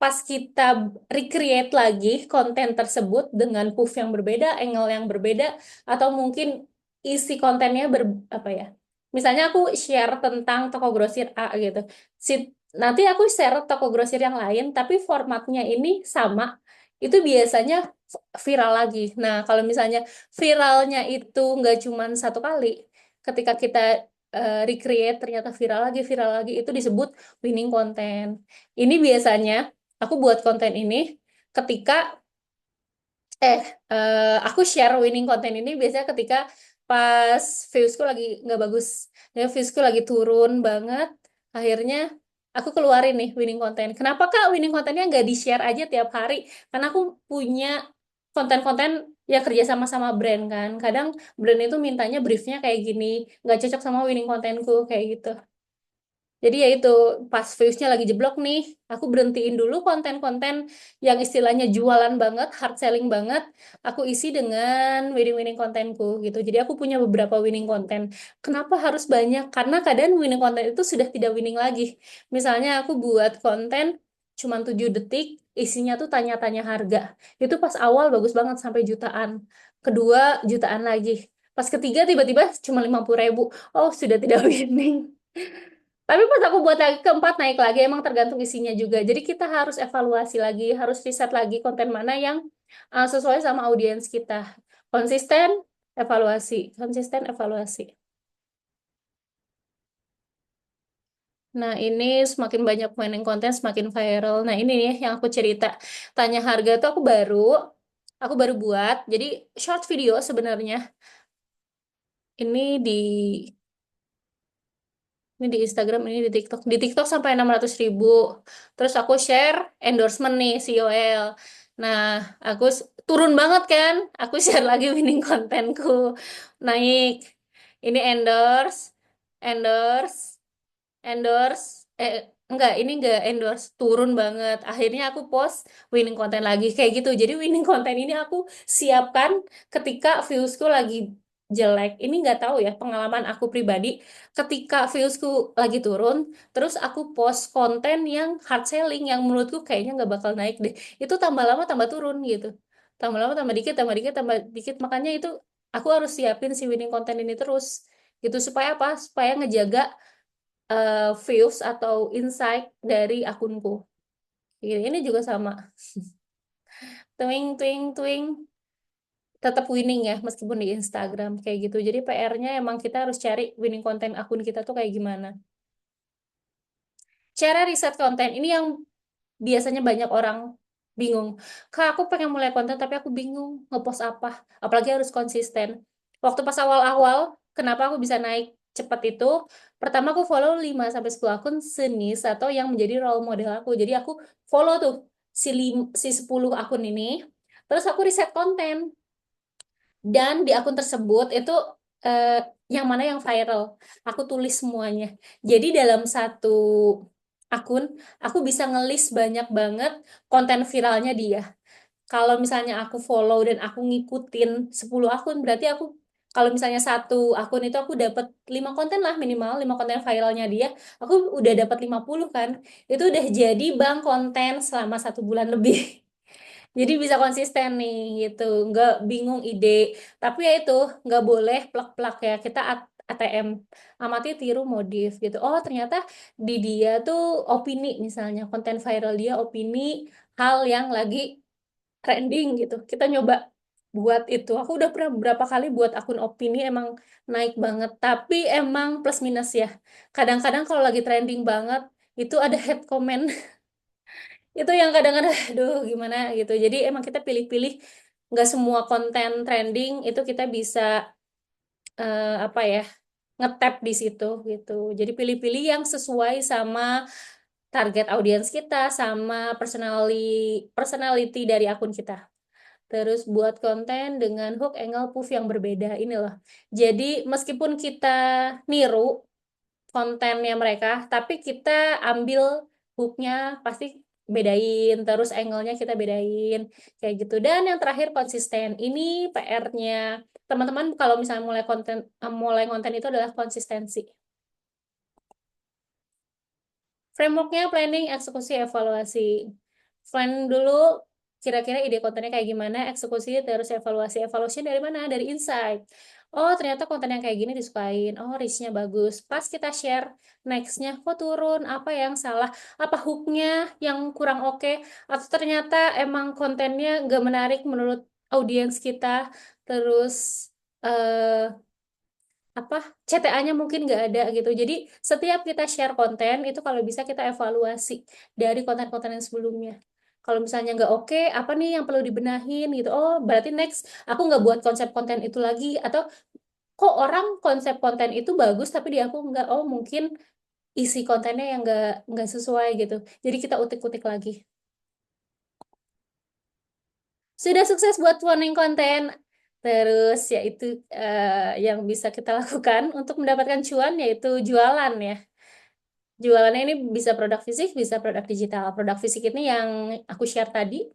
Speaker 1: pas kita recreate lagi konten tersebut dengan puff yang berbeda, angle yang berbeda, atau mungkin isi kontennya apa ya? Misalnya aku share tentang toko grosir A gitu. Si, nanti aku share toko grosir yang lain, tapi formatnya ini sama. Itu biasanya viral lagi. Nah, kalau misalnya viralnya itu nggak cuma satu kali, ketika kita recreate ternyata viral lagi, itu disebut winning content. Ini biasanya aku buat konten ini ketika eh aku share winning konten ini biasanya ketika pas viewsku lagi nggak bagus, ya viewsku lagi turun banget, akhirnya aku keluarin nih winning content. Kenapa Kak winning contennya nggak di-share aja tiap hari? Karena aku punya konten-konten ya kerja sama brand kan. Kadang brand itu mintanya briefnya kayak gini, nggak cocok sama winning contenku kayak gitu. Jadi ya itu pas viewsnya lagi jeblok nih, aku berhentiin dulu konten-konten yang istilahnya jualan banget, hard selling banget, aku isi dengan winning-winning kontenku gitu. Jadi aku punya beberapa winning konten. Kenapa harus banyak? Karena kadang winning konten itu sudah tidak winning lagi. Misalnya aku buat konten cuma 7 detik, isinya tuh tanya-tanya harga. Itu pas awal bagus banget sampai jutaan. Kedua jutaan lagi. Pas ketiga tiba-tiba cuma 50.000. Oh, sudah tidak winning. Tapi pas aku buat lagi keempat naik lagi emang tergantung isinya juga. Jadi kita harus evaluasi lagi, harus riset lagi konten mana yang sesuai sama audiens kita. Konsisten, evaluasi, konsisten, evaluasi. Nah ini semakin banyak mainin konten semakin viral. Nah ini nih yang aku cerita. Tanya harga tuh aku baru buat. Jadi short video sebenarnya. Ini di Ini di Instagram, ini di TikTok. Di TikTok sampai 600.000. Terus aku share endorsement nih, COL. Nah, turun banget kan. Aku share lagi winning kontenku. Naik. Ini endorse, endorse, endorse ini enggak endorse, turun banget. Akhirnya aku post winning konten lagi kayak gitu. Jadi winning konten ini aku siapkan ketika viewsku lagi jelek. Ini nggak tahu ya, pengalaman aku pribadi ketika viewsku lagi turun, terus aku post konten yang hard selling yang menurutku kayaknya nggak bakal naik deh. Itu tambah lama tambah turun gitu. Tambah lama tambah dikit, tambah dikit, tambah dikit. Makanya itu aku harus siapin si winning konten ini terus gitu supaya apa? Supaya ngejaga views atau insight dari akunku. Ini juga sama. Twing, twing, twing. Tetap winning ya, meskipun di Instagram. Kayak gitu. Jadi PR-nya emang kita harus cari winning konten akun kita tuh kayak gimana. Cara riset konten. Ini yang biasanya banyak orang bingung. Kak, aku pengen mulai konten tapi aku bingung ngepost apa. Apalagi harus konsisten. Waktu pas awal-awal, kenapa aku bisa naik cepat itu? Pertama aku follow 5 sampai 10 akun senis atau yang menjadi role model aku. Jadi aku follow tuh si 10 akun ini. Terus aku riset konten dan di akun tersebut itu eh, yang mana yang viral. Aku tulis semuanya. Jadi dalam satu akun, aku bisa ngelis banyak banget konten viralnya dia. Kalau misalnya aku follow dan aku ngikutin 10 akun, berarti aku kalau misalnya satu akun itu aku dapat 5 konten lah minimal, 5 konten viralnya dia, aku udah dapat 50 kan. Itu udah jadi bank konten selama 1 bulan lebih. Jadi bisa konsisten nih gitu, nggak bingung ide. Tapi ya itu nggak boleh plak-plak ya. Kita ATM, amati tiru modif gitu. Oh ternyata di dia tuh opini misalnya konten viral dia opini hal yang lagi trending gitu. Kita nyoba buat itu. Aku udah pernah berapa kali buat akun opini emang naik banget. Tapi emang plus minus ya. Kadang-kadang kalau lagi trending banget itu ada head comment itu yang kadang-kadang aduh gimana gitu jadi emang kita pilih-pilih nggak semua konten trending itu kita bisa apa ya ngetap di situ gitu jadi pilih-pilih yang sesuai sama target audiens kita sama personality dari akun kita terus buat konten dengan hook angle push yang berbeda ini loh jadi meskipun kita niru kontennya mereka, tapi kita ambil hooknya pasti bedain, terus angle-nya kita bedain, kayak gitu. Dan yang terakhir konsisten. Ini PR-nya teman-teman kalau misalnya mulai konten itu adalah konsistensi. Frameworknya planning, eksekusi, evaluasi. Plan dulu kira-kira ide kontennya kayak gimana, eksekusi terus evaluasi. Evaluasi dari mana? Dari insight. Oh, ternyata konten yang kayak gini disukain. Oh, reach-nya bagus. Pas kita share, next-nya kok turun? Apa yang salah? Apa hook-nya yang kurang oke? Atau ternyata emang kontennya nggak menarik menurut audiens kita? Terus eh apa CTA-nya mungkin nggak ada gitu. Jadi setiap kita share konten itu kalau bisa kita evaluasi dari konten-konten yang sebelumnya. Kalau misalnya nggak oke, apa nih yang perlu dibenahin gitu. Oh, berarti next aku nggak buat konsep konten itu lagi. Atau kok orang konsep konten itu bagus tapi di aku nggak. Oh, mungkin isi kontennya yang nggak sesuai gitu. Jadi kita utik-utik lagi. Sudah sukses buat warning konten. Terus yaitu yang bisa kita lakukan untuk mendapatkan cuan yaitu jualan ya. Jualannya ini bisa produk fisik, bisa produk digital. Produk fisik ini yang aku share tadi,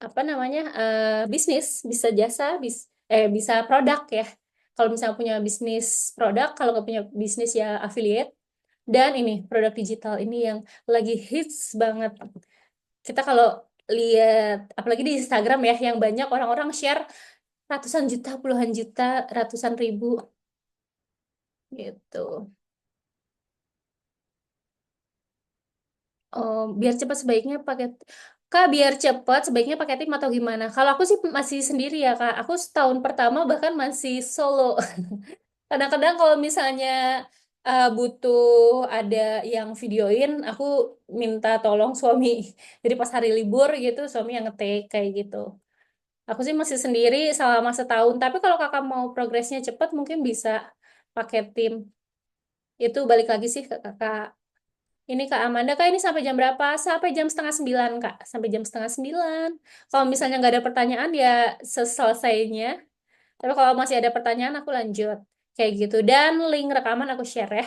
Speaker 1: apa namanya, bisnis, bisa jasa, bisa produk ya. Kalau misalnya punya bisnis produk, kalau nggak punya bisnis ya affiliate. Dan ini produk digital ini yang lagi hits banget. Kita kalau lihat, apalagi di Instagram ya, yang banyak orang-orang share ratusan juta, puluhan juta, ratusan ribu gitu. Oh, biar cepat sebaiknya pakai Kak, biar cepat sebaiknya pakai tim atau gimana? Kalau aku sih masih sendiri ya, Kak. Aku setahun pertama bahkan masih solo. Kadang-kadang kalau misalnya butuh ada yang videoin, aku minta tolong suami. Jadi pas hari libur gitu, suami yang ngetik kayak gitu. Aku sih masih sendiri selama setahun. Tapi kalau kakak mau progresnya cepat, mungkin bisa pakai tim. Itu balik lagi sih ke kakak. Ini Kak Amanda, Kak ini sampai jam berapa? Sampai jam setengah sembilan, Kak. Sampai jam setengah sembilan. Kalau misalnya nggak ada pertanyaan, ya selesainya. Tapi kalau masih ada pertanyaan, aku lanjut. Kayak gitu. Dan link rekaman aku share ya.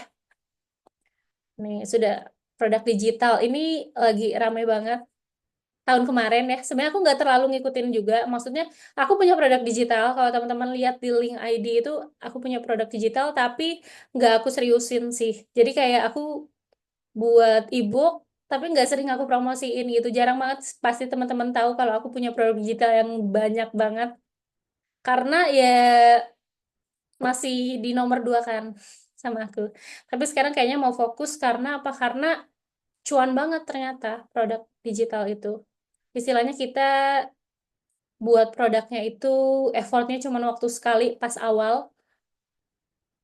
Speaker 1: Nih, sudah produk digital. Ini lagi rame banget. Tahun kemarin ya. Sebenarnya aku nggak terlalu ngikutin juga. Maksudnya, aku punya produk digital. Kalau teman-teman lihat di link ID itu, aku punya produk digital, tapi nggak aku seriusin sih. Jadi kayak aku buat ebook tapi nggak sering aku promosiin gitu, jarang banget pasti teman-teman tahu kalau aku punya produk digital yang banyak banget karena ya masih di nomor dua kan sama aku. Tapi sekarang kayaknya mau fokus karena apa, karena cuan banget ternyata produk digital itu. Istilahnya kita buat produknya itu effortnya cuma waktu sekali pas awal.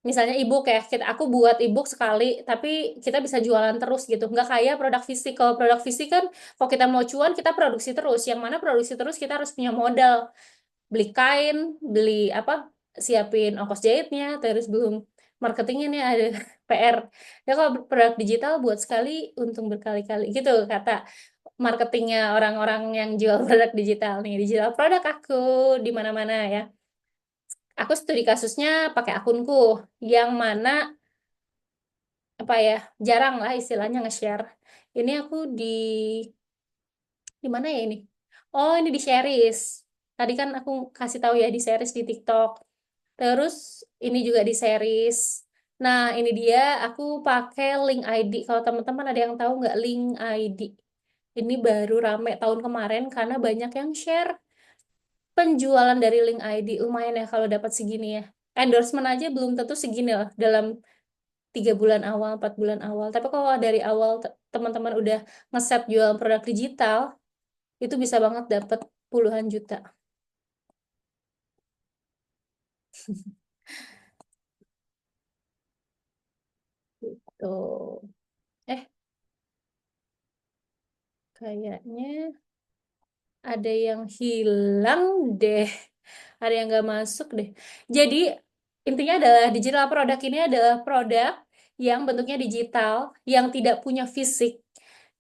Speaker 1: Misalnya ebook ya, aku buat ebook sekali, tapi kita bisa jualan terus gitu. Nggak kayak produk fisik. Kalau produk fisik kan, kalau kita mau cuan, kita produksi terus. Yang mana produksi terus, kita harus punya modal. Beli kain, beli apa, siapin ongkos jahitnya, terus belum marketingnya nih ada PR. Ya kalau produk digital buat sekali, untung berkali-kali. Gitu kata marketingnya orang-orang yang jual produk digital nih. Digital produk aku di mana-mana ya. Aku studi kasusnya pakai akunku, yang mana apa ya, jarang lah istilahnya nge-share. Ini aku di mana ya ini? Oh, ini di series. Tadi kan aku kasih tahu ya di series di TikTok. Terus ini juga di series. Nah, ini dia aku pakai link ID. Kalau teman-teman ada yang tahu nggak link ID? Ini baru rame tahun kemarin karena banyak yang share penjualan dari link ID. Lumayan ya kalau dapat segini ya. Endorsement aja belum tentu segini lah dalam 3 bulan awal, 4 bulan awal. Tapi kalau dari awal teman-teman udah ngeset jual produk digital, itu bisa banget dapat puluhan juta. Tuh. Eh, kayaknya ada yang hilang deh. Ada yang nggak masuk deh. Jadi, intinya adalah digital produk ini adalah produk yang bentuknya digital, yang tidak punya fisik,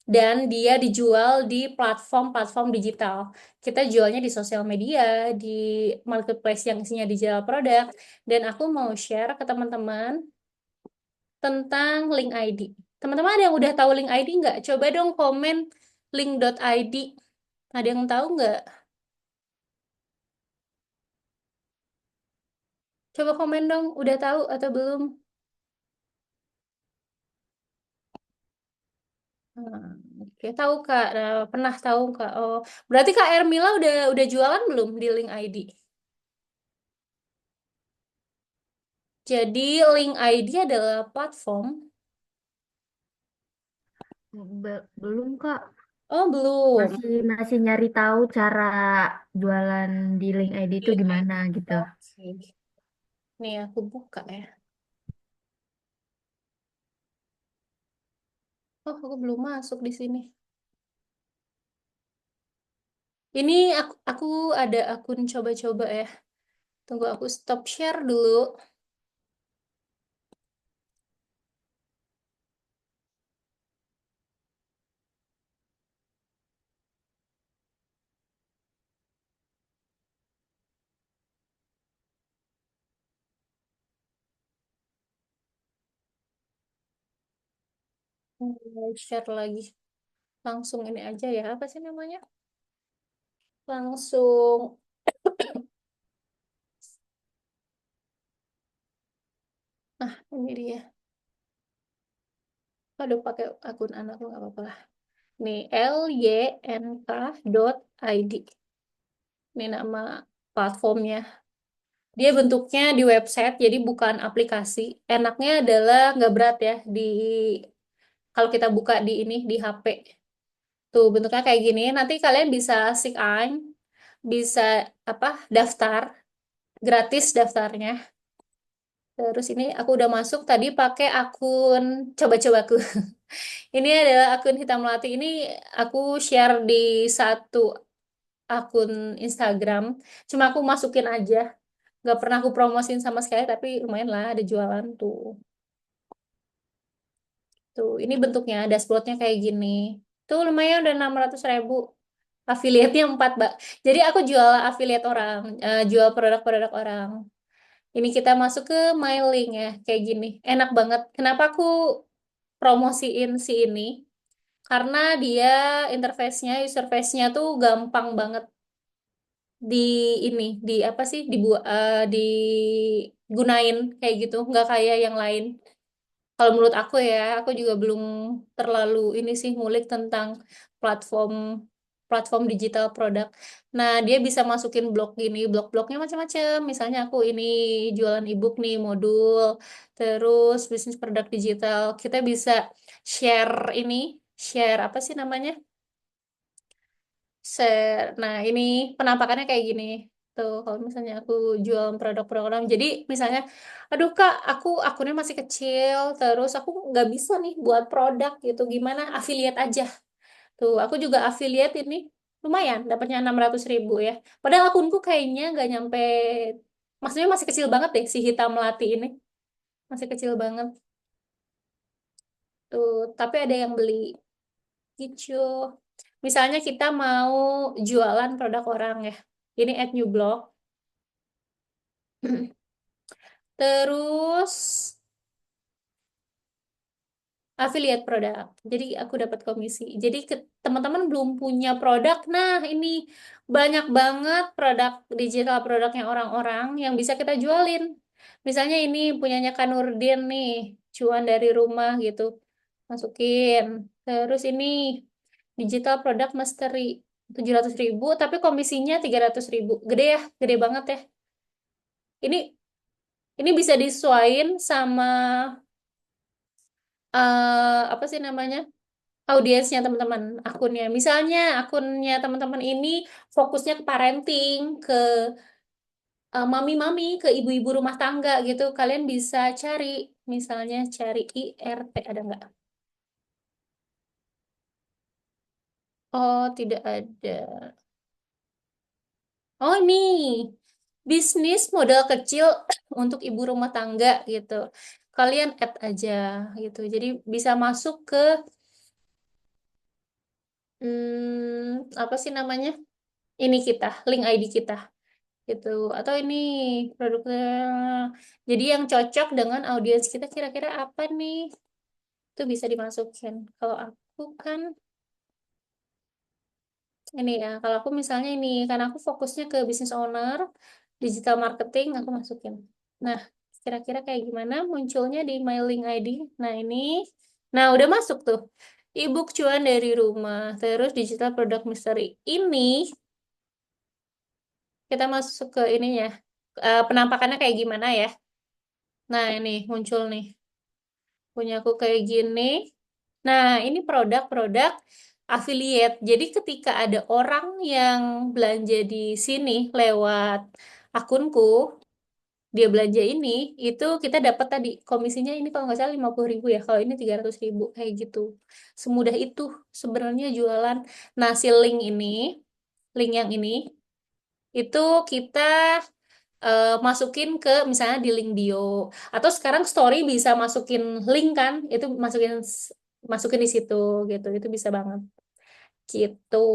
Speaker 1: dan dia dijual di platform-platform digital. Kita jualnya di sosial media, di marketplace yang isinya digital produk, dan aku mau share ke teman-teman tentang link ID. Teman-teman ada yang udah tahu link ID nggak? Coba dong komen link.id. Ada yang tahu nggak? Coba komen dong, udah tahu atau belum? Hmm, oke, tahu Kak. Nah, pernah tahu Kak. Oh, berarti Kak Ermila udah jualan belum di link ID? Jadi link ID adalah platform.
Speaker 2: Belum Kak,
Speaker 1: Oh, belum.
Speaker 2: masih masih nyari tahu cara jualan di link ID itu
Speaker 1: Link ID.
Speaker 2: gimana gitu.
Speaker 1: Oke. Nih aku buka ya. Oh, aku belum masuk di sini. Ini aku ada akun coba-coba ya. Tunggu aku stop share dulu. Share lagi. Langsung ini aja ya. Apa sih namanya? Langsung. Nah, ini dia. Aduh, pakai akun anakku nggak apa-apa lah. Nih, lynk.id. Ini nama platformnya. Dia bentuknya di website, jadi bukan aplikasi. Enaknya adalah nggak berat ya di kalau kita buka di ini di HP. Tuh bentuknya kayak gini. Nanti kalian bisa sign in, bisa apa? Daftar gratis daftarnya. Terus ini aku udah masuk tadi pakai akun coba-cobaku. Ini adalah akun Hitam Melati. Ini aku share di satu akun Instagram. Cuma aku masukin aja. Nggak pernah aku promosin sama sekali, tapi lumayan lah ada jualan tuh. Tuh, ini bentuknya, dashboardnya kayak gini. Tuh lumayan udah 600.000. Affiliate-nya 4, Mbak. Jadi aku jual affiliate orang, jual produk-produk orang. Ini kita masuk ke mailing ya, kayak gini. Enak banget. Kenapa aku promosiin si ini? Karena dia interface-nya, user face-nya tuh gampang banget di ini, di apa sih, digunain kayak gitu, nggak kayak yang lain. Kalau menurut aku ya, aku juga belum terlalu ini sih ngulik tentang platform platform digital produk. Nah, dia bisa masukin blog gini, blog-blognya macam-macam. Misalnya aku ini jualan ebook nih, modul, terus bisnis produk digital. Kita bisa share ini, share apa sih namanya? Nah, ini penampakannya kayak gini. Tuh, kalau misalnya aku jual produk-produk orang. Jadi, misalnya, aduh Kak, aku akunnya masih kecil, terus aku nggak bisa nih buat produk gitu. Gimana? Affiliate aja. Tuh, aku juga affiliate ini. Lumayan, dapatnya 600.000 ya. Padahal akunku kayaknya nggak nyampe, maksudnya masih kecil banget deh si Hitam Melati ini. Masih kecil banget. Tuh, tapi ada yang beli. Gitu. Misalnya kita mau jualan produk orang ya. Ini add new blog. Terus affiliate produk. Jadi aku dapat komisi. Jadi teman-teman belum punya produk. Nah, ini banyak banget produk digital produknya orang-orang yang bisa kita jualin. Misalnya ini punyanya Kanurdin nih, cuan dari rumah gitu. Masukin. Terus ini digital produk mastery 700.000, tapi komisinya 300.000. Gede ya, gede banget ya. Ini bisa disesuaikan sama apa sih namanya? Audiensnya teman-teman, akunnya. Misalnya akunnya teman-teman ini fokusnya ke parenting, ke mami-mami, ke ibu-ibu rumah tangga gitu. Kalian bisa cari, misalnya cari IRT ada nggak? Oh, tidak ada. Oh, ini bisnis modal kecil untuk ibu rumah tangga gitu. Kalian add aja gitu. Jadi bisa masuk ke apa sih namanya? Ini kita, link ID kita gitu. Atau ini produknya. Jadi yang cocok dengan audiens kita kira-kira apa nih? Itu bisa dimasukin. Kalau aku kan ini ya, kalau aku misalnya ini, karena aku fokusnya ke business owner, digital marketing, aku masukin. Nah, kira-kira kayak gimana munculnya di mailing ID? Nah, ini. Nah, udah masuk tuh. Ebook cuan dari rumah, terus digital product mystery. Ini kita masuk ke ininya. Penampakannya kayak gimana ya? Nah, ini muncul nih. Punya aku kayak gini. Nah, ini produk-produk affiliate. Jadi ketika ada orang yang belanja di sini lewat akunku, dia belanja ini, itu kita dapat tadi komisinya ini kalau nggak salah 50.000 ya. Kalau ini 300.000 kayak gitu. Semudah itu sebenarnya jualan. Nah, si link yang ini, itu kita masukin ke misalnya di link bio atau sekarang story bisa masukin link kan itu masukin di situ gitu itu bisa banget gitu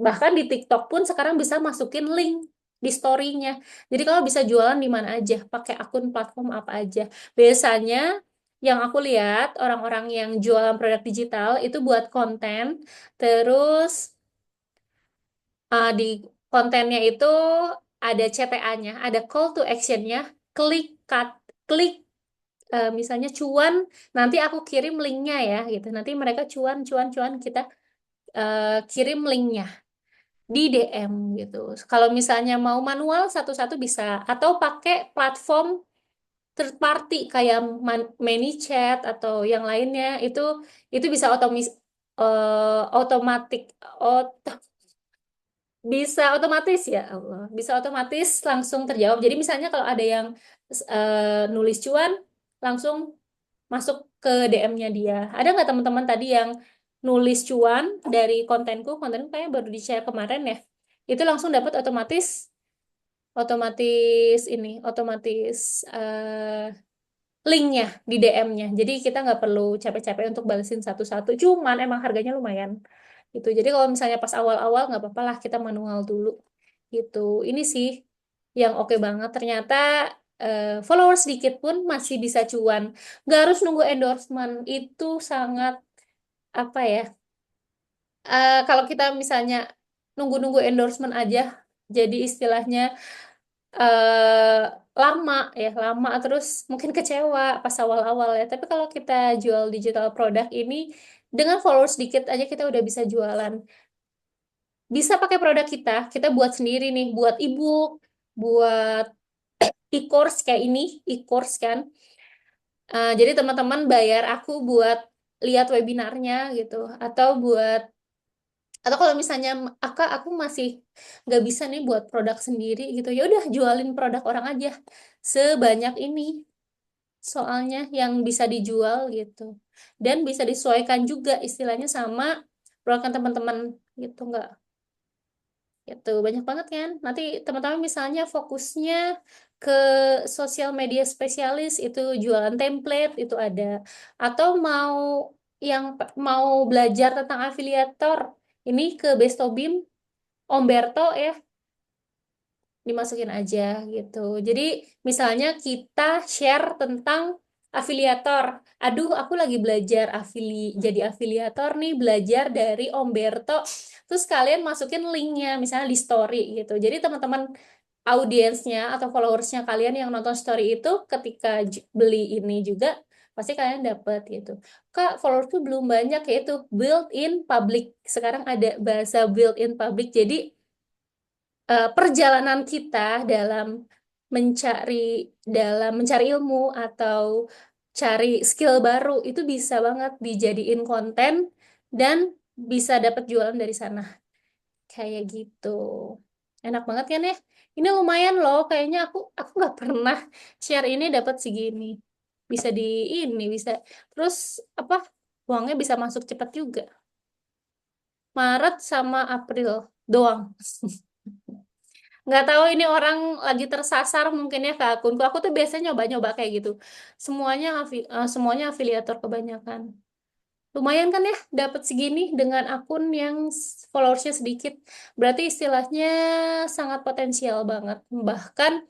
Speaker 1: bahkan di TikTok pun sekarang bisa masukin link di story-nya jadi kalau bisa jualan di mana aja pakai akun platform apa aja biasanya yang aku lihat orang-orang yang jualan produk digital itu buat konten, terus di kontennya itu ada CTA-nya, ada call to action-nya, klik cut, klik misalnya cuan, nanti aku kirim linknya ya gitu. Nanti mereka cuan, cuan, cuan, kita kirim linknya di DM gitu. Kalau misalnya mau manual satu-satu bisa, atau pakai platform third party kayak ManyChat atau yang lainnya itu bisa otomatik bisa otomatis ya Allah, bisa otomatis langsung terjawab. Jadi misalnya kalau ada yang nulis cuan, langsung masuk ke DM-nya dia. Ada nggak teman-teman tadi yang nulis cuan dari kontenku kayaknya baru di-share kemarin ya. Itu langsung dapat otomatis, otomatis linknya di DM-nya. Jadi kita nggak perlu capek-capek untuk balesin satu-satu. Cuman emang harganya lumayan gitu. Jadi kalau misalnya pas awal-awal nggak apa-apa lah kita manual dulu gitu. Ini sih yang oke banget. Ternyata followers sedikit pun masih bisa cuan. Nggak harus nunggu endorsement. Itu sangat apa ya? Kalau kita misalnya nunggu-nunggu endorsement aja, jadi istilahnya eh lama ya, lama terus mungkin kecewa pas awal-awal ya. Tapi kalau kita jual digital produk ini dengan followers sedikit aja kita udah bisa jualan. Bisa pakai produk kita buat sendiri nih, buat ebook, buat e-course kayak ini, e-course kan. Jadi teman-teman bayar aku buat lihat webinarnya gitu, atau buat atau kalau misalnya aku masih nggak bisa nih buat produk sendiri gitu, ya udah jualin produk orang aja sebanyak ini. Soalnya yang bisa dijual gitu dan bisa disesuaikan juga istilahnya sama produk teman-teman gitu nggak gitu banyak banget kan nanti teman-teman misalnya fokusnya ke sosial media spesialis itu jualan template itu ada atau mau belajar tentang afiliator ini ke Bestobim Om Berto ya dimasukin aja gitu. Jadi misalnya kita share tentang afiliator. Aduh, aku lagi belajar jadi afiliator nih, belajar dari Om Berto. Terus kalian masukin linknya misalnya di story gitu. Jadi teman-teman audiensnya atau followersnya kalian yang nonton story itu ketika beli ini juga pasti kalian dapet gitu. Kak, followersku belum banyak yaitu built in public. Sekarang ada bahasa built in public. Jadi perjalanan kita mencari mencari ilmu atau cari skill baru itu bisa banget dijadiin konten dan bisa dapat jualan dari sana kayak gitu enak banget kan ya ini lumayan loh kayaknya aku nggak pernah share ini dapat segini bisa bisa terus apa uangnya bisa masuk cepat juga Maret sama April doang nggak tahu ini orang lagi tersasar mungkin ya ke akunku. Aku tuh biasanya nyoba-nyoba kayak gitu. Semuanya afiliator kebanyakan. Lumayan kan ya dapat segini dengan akun yang followersnya sedikit. Berarti istilahnya sangat potensial banget. Bahkan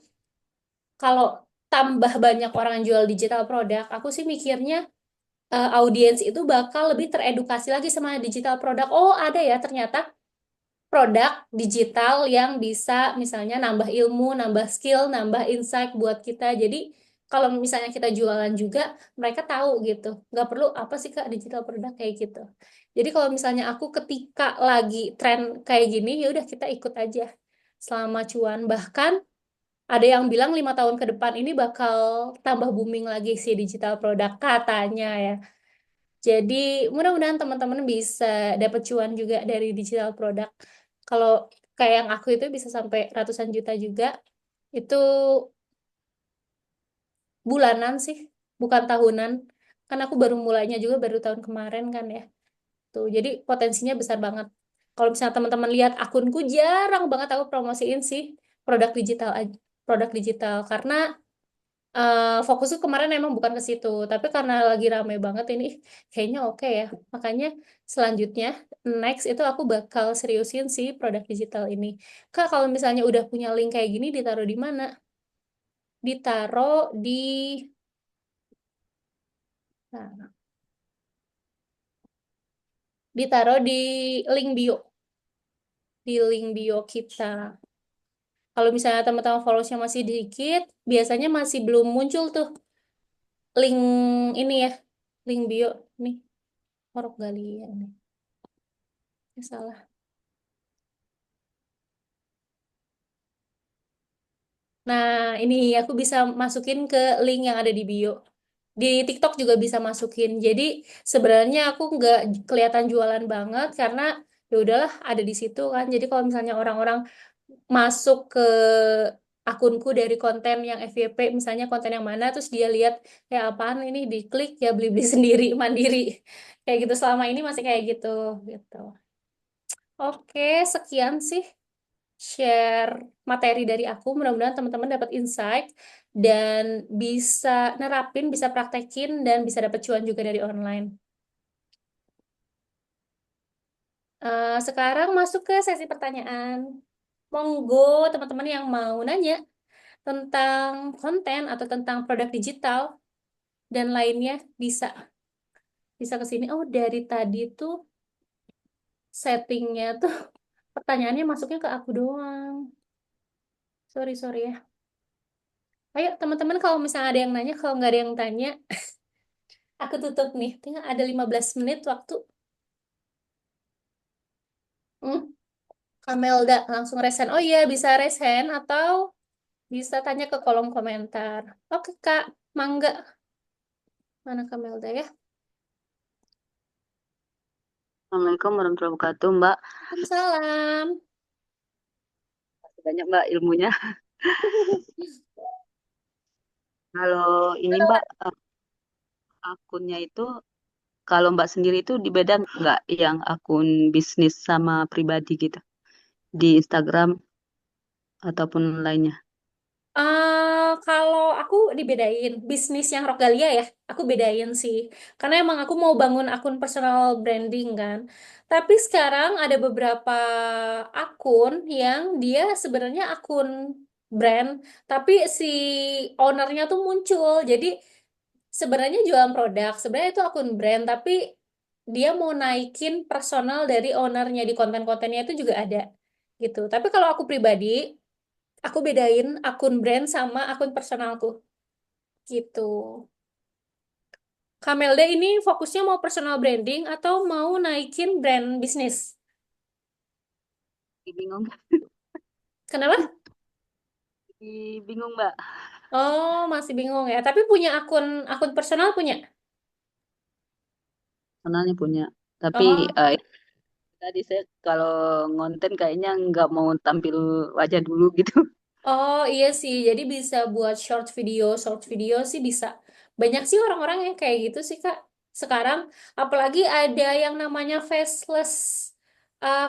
Speaker 1: kalau tambah banyak orang yang jual digital produk, aku sih mikirnya audiens itu bakal lebih teredukasi lagi sama digital produk. Oh, ada ya ternyata produk digital yang bisa misalnya nambah ilmu, nambah skill, nambah insight buat kita. Jadi kalau misalnya kita jualan juga, mereka tahu gitu. Nggak perlu apa sih Kak digital produk kayak gitu. Jadi kalau misalnya aku ketika lagi tren kayak gini, ya udah kita ikut aja selama cuan. Bahkan ada yang bilang 5 tahun ke depan ini bakal tambah booming lagi sih digital produk katanya ya. Jadi mudah-mudahan teman-teman bisa dapat cuan juga dari digital produk. Kalau kayak yang aku itu bisa sampai ratusan juta juga. Itu bulanan sih, bukan tahunan. Kan aku baru mulainya juga baru tahun kemarin kan ya. Tuh, jadi potensinya besar banget. Kalau misalnya teman-teman lihat akunku jarang banget aku promosiin sih produk digital produk digital karena fokusku kemarin emang bukan ke situ, tapi karena lagi rame banget ini, kayaknya oke ya. Makanya selanjutnya, next itu aku bakal seriusin sih produk digital ini. Kak, kalau misalnya udah punya link kayak gini, ditaruh di mana? Ditaruh di Nah, ditaruh di link bio, di link bio kita. Kalau misalnya teman-teman followersnya masih dikit, biasanya masih belum muncul tuh link ini ya, link bio nih, Orok Galia nih. Salah. Nah, ini aku bisa masukin ke link yang ada di bio. Di TikTok juga bisa masukin. Jadi sebenarnya aku nggak kelihatan jualan banget karena ya udahlah ada di situ kan. Jadi kalau misalnya orang-orang masuk ke akunku dari konten yang FYP, misalnya konten yang mana, terus dia lihat kayak apaan ini, diklik ya beli-beli sendiri, mandiri. Kayak gitu selama ini masih kayak gitu, gitu. Oke, sekian sih share materi dari aku. Mudah-mudahan teman-teman dapat insight dan bisa nerapin, bisa praktekin, dan bisa dapat cuan juga dari online. Sekarang masuk ke sesi pertanyaan. Monggo teman-teman yang mau nanya tentang konten atau tentang produk digital dan lainnya bisa bisa ke sini. Oh, dari tadi tuh settingnya tuh pertanyaannya masuknya ke aku doang. Sorry, sorry ya. Ayo teman-teman kalau misalnya ada yang nanya, kalau nggak ada yang tanya, aku tutup nih. Tinggal ada 15 menit waktu. Hmm, Kamelda langsung resen. Oh iya, bisa resen atau bisa tanya ke kolom komentar. Oke, Kak. Mangga. Mana Kamelda ya?
Speaker 3: Assalamualaikum warahmatullahi wabarakatuh, Mbak.
Speaker 1: Salam.
Speaker 3: Makasih banyak Mbak ilmunya. Kalau ini Mbak, akunnya itu kalau Mbak sendiri itu dibeda nggak yang akun bisnis sama pribadi gitu di Instagram ataupun lainnya?
Speaker 1: Kalau aku dibedain bisnis yang Rogalia ya, aku bedain sih. Karena emang aku mau bangun akun personal branding kan. Tapi sekarang ada beberapa akun yang dia sebenarnya akun brand, tapi si ownernya tuh muncul. Jadi sebenarnya jualan produk, sebenarnya itu akun brand, tapi dia mau naikin personal dari ownernya di konten-kontennya itu juga ada gitu. Tapi kalau aku pribadi, aku bedain akun brand sama akun personalku gitu. Kamelde ini fokusnya mau personal branding atau mau naikin brand bisnis?
Speaker 3: Bingung,
Speaker 1: Kenapa?
Speaker 3: bingung Mbak.
Speaker 1: Oh, masih bingung ya. Tapi punya akun akun personal punya.
Speaker 3: Personalnya punya, tapi
Speaker 1: Oh,
Speaker 3: tadi saya kalau ngonten kayaknya nggak mau tampil wajah dulu gitu.
Speaker 1: oh iya sih. Jadi bisa buat short video sih bisa. Banyak sih orang-orang yang kayak gitu sih Kak. Sekarang, apalagi ada yang namanya faceless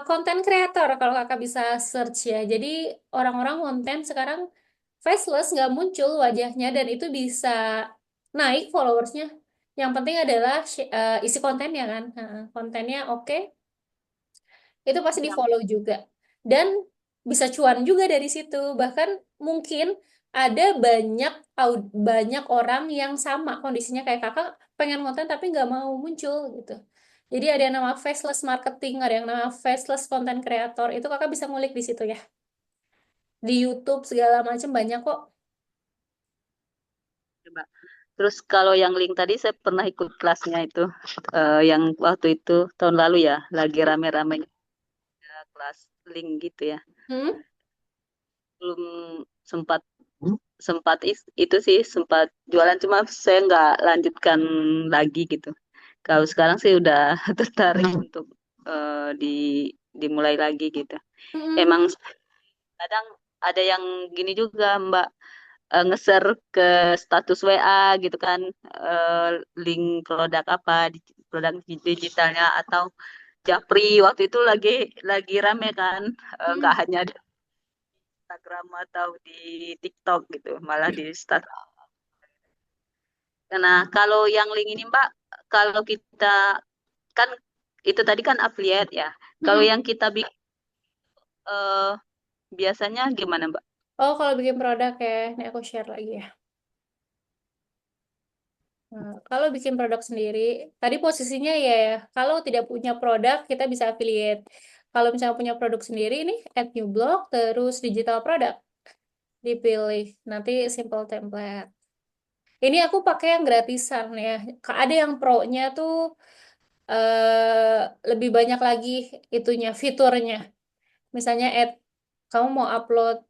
Speaker 1: content creator kalau Kakak bisa search ya. Jadi orang-orang konten sekarang faceless nggak muncul wajahnya dan itu bisa naik followersnya. Yang penting adalah isi kontennya kan. Nah, kontennya oke, itu pasti di
Speaker 3: Yang
Speaker 1: follow juga. Dan bisa cuan juga dari situ. Bahkan mungkin ada banyak orang yang sama kondisinya kayak kakak pengen konten tapi nggak mau muncul gitu. Jadi ada yang nama faceless marketing, ada yang nama faceless content creator. Itu kakak bisa ngulik di situ ya. Di YouTube segala macam banyak kok.
Speaker 3: Mbak. Terus kalau yang link tadi saya pernah ikut kelasnya itu, yang waktu itu tahun lalu ya, lagi rame-ramenya kelas link gitu ya.
Speaker 1: Hmm?
Speaker 3: Belum sempat sempat itu sih sempat jualan, cuma saya nggak lanjutkan lagi gitu. Kalau sekarang sih udah tertarik untuk di dimulai lagi gitu.
Speaker 1: Hmm.
Speaker 3: Emang kadang ada yang gini juga Mbak, nge-share ke status WA gitu kan, eh, link produk apa produk digitalnya atau Japri waktu itu lagi rame kan, nggak
Speaker 1: Hmm.
Speaker 3: hanya di Instagram atau di TikTok gitu, malah di status. Nah, kalau yang link ini Mbak, kalau kita kan itu tadi kan affiliate ya. Kalau
Speaker 1: Hmm.
Speaker 3: yang kita bikin biasanya gimana Mbak?
Speaker 1: Oh, kalau bikin produk ya, ini aku share lagi ya. Nah, kalau bikin produk sendiri, tadi posisinya ya, kalau tidak punya produk, kita bisa affiliate. Kalau misalnya punya produk sendiri, ini add new blog, terus digital product, dipilih. Nanti simple template. Ini aku pakai yang gratisan ya. Ada yang pro-nya tuh lebih banyak lagi itunya, fiturnya. Misalnya add, kamu mau upload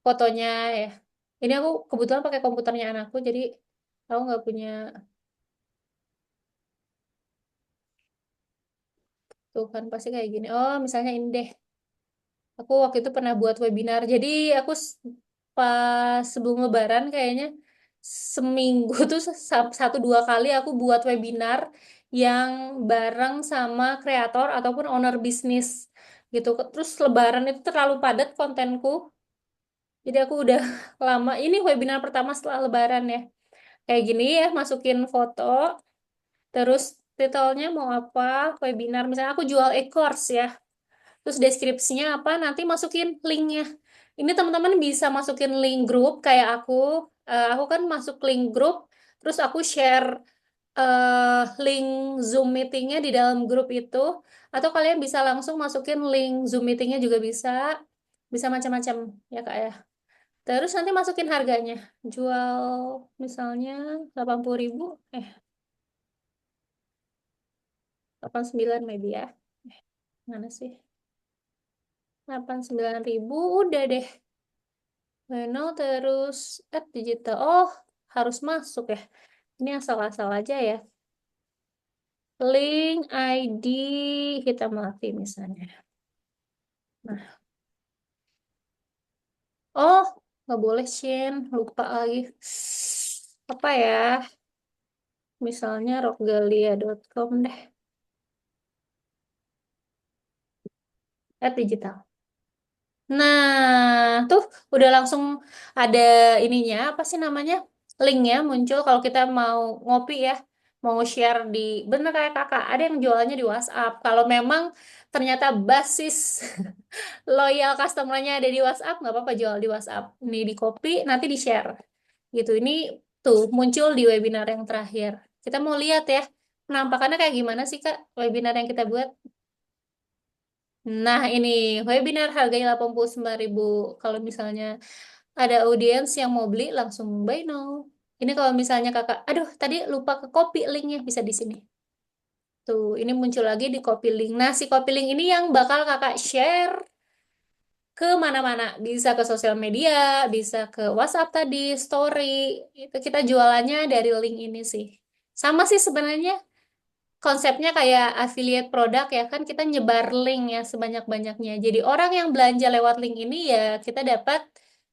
Speaker 1: fotonya ya. Ini aku kebetulan pakai komputernya anakku, jadi aku nggak punya. Tuh kan pasti kayak gini. Oh, misalnya ini deh. Aku waktu itu pernah buat webinar. Jadi aku pas sebelum Lebaran kayaknya seminggu tuh satu dua kali aku buat webinar yang bareng sama kreator ataupun owner bisnis gitu. Terus Lebaran itu terlalu padat kontenku. Jadi aku udah lama. Ini webinar pertama setelah Lebaran ya. Kayak gini ya, masukin foto. Terus titelnya mau apa? Webinar. Misalnya aku jual e-course ya. Terus deskripsinya apa, nanti masukin linknya. Ini teman-teman bisa masukin link grup kayak aku. Aku kan masuk link grup, terus aku share link Zoom meetingnya di dalam grup itu. Atau kalian bisa langsung masukin link Zoom meetingnya juga bisa. Bisa macam-macam ya Kak ya. Terus nanti masukin harganya. Jual misalnya 80.000, 89 maybe ya. Mana sih? 89.000 udah deh. Bueno, terus add digital. Oh, harus masuk ya. Ini asal-asal aja ya. Link ID hitam mati misalnya. Nah, oh, nggak boleh Shin. Lupa lagi. Apa ya? Misalnya rockgalia.com deh. Add digital. Nah, tuh udah langsung ada ininya, apa sih namanya? Linknya muncul kalau kita mau ngopi ya, mau share di, bener kayak kakak, ada yang jualannya di WhatsApp. Kalau memang ternyata basis loyal customernya ada di WhatsApp, nggak apa-apa jual di WhatsApp. Ini di copy, nanti di share. Gitu, ini tuh muncul di webinar yang terakhir. Kita mau lihat ya, penampakannya kayak gimana sih Kak, webinar yang kita buat. Nah, ini webinar harganya 89.000. Kalau misalnya ada audiens yang mau beli, langsung buy now. Ini kalau misalnya kakak, aduh tadi lupa ke copy linknya, bisa di sini. Tuh, ini muncul lagi di copy link. Nah, si copy link ini yang bakal kakak share ke mana-mana. Bisa ke sosial media, bisa ke WhatsApp tadi, story. Itu kita jualannya dari link ini sih. Sama sih sebenarnya konsepnya kayak affiliate produk ya kan kita nyebar link ya sebanyak-banyaknya. Jadi orang yang belanja lewat link ini ya kita dapat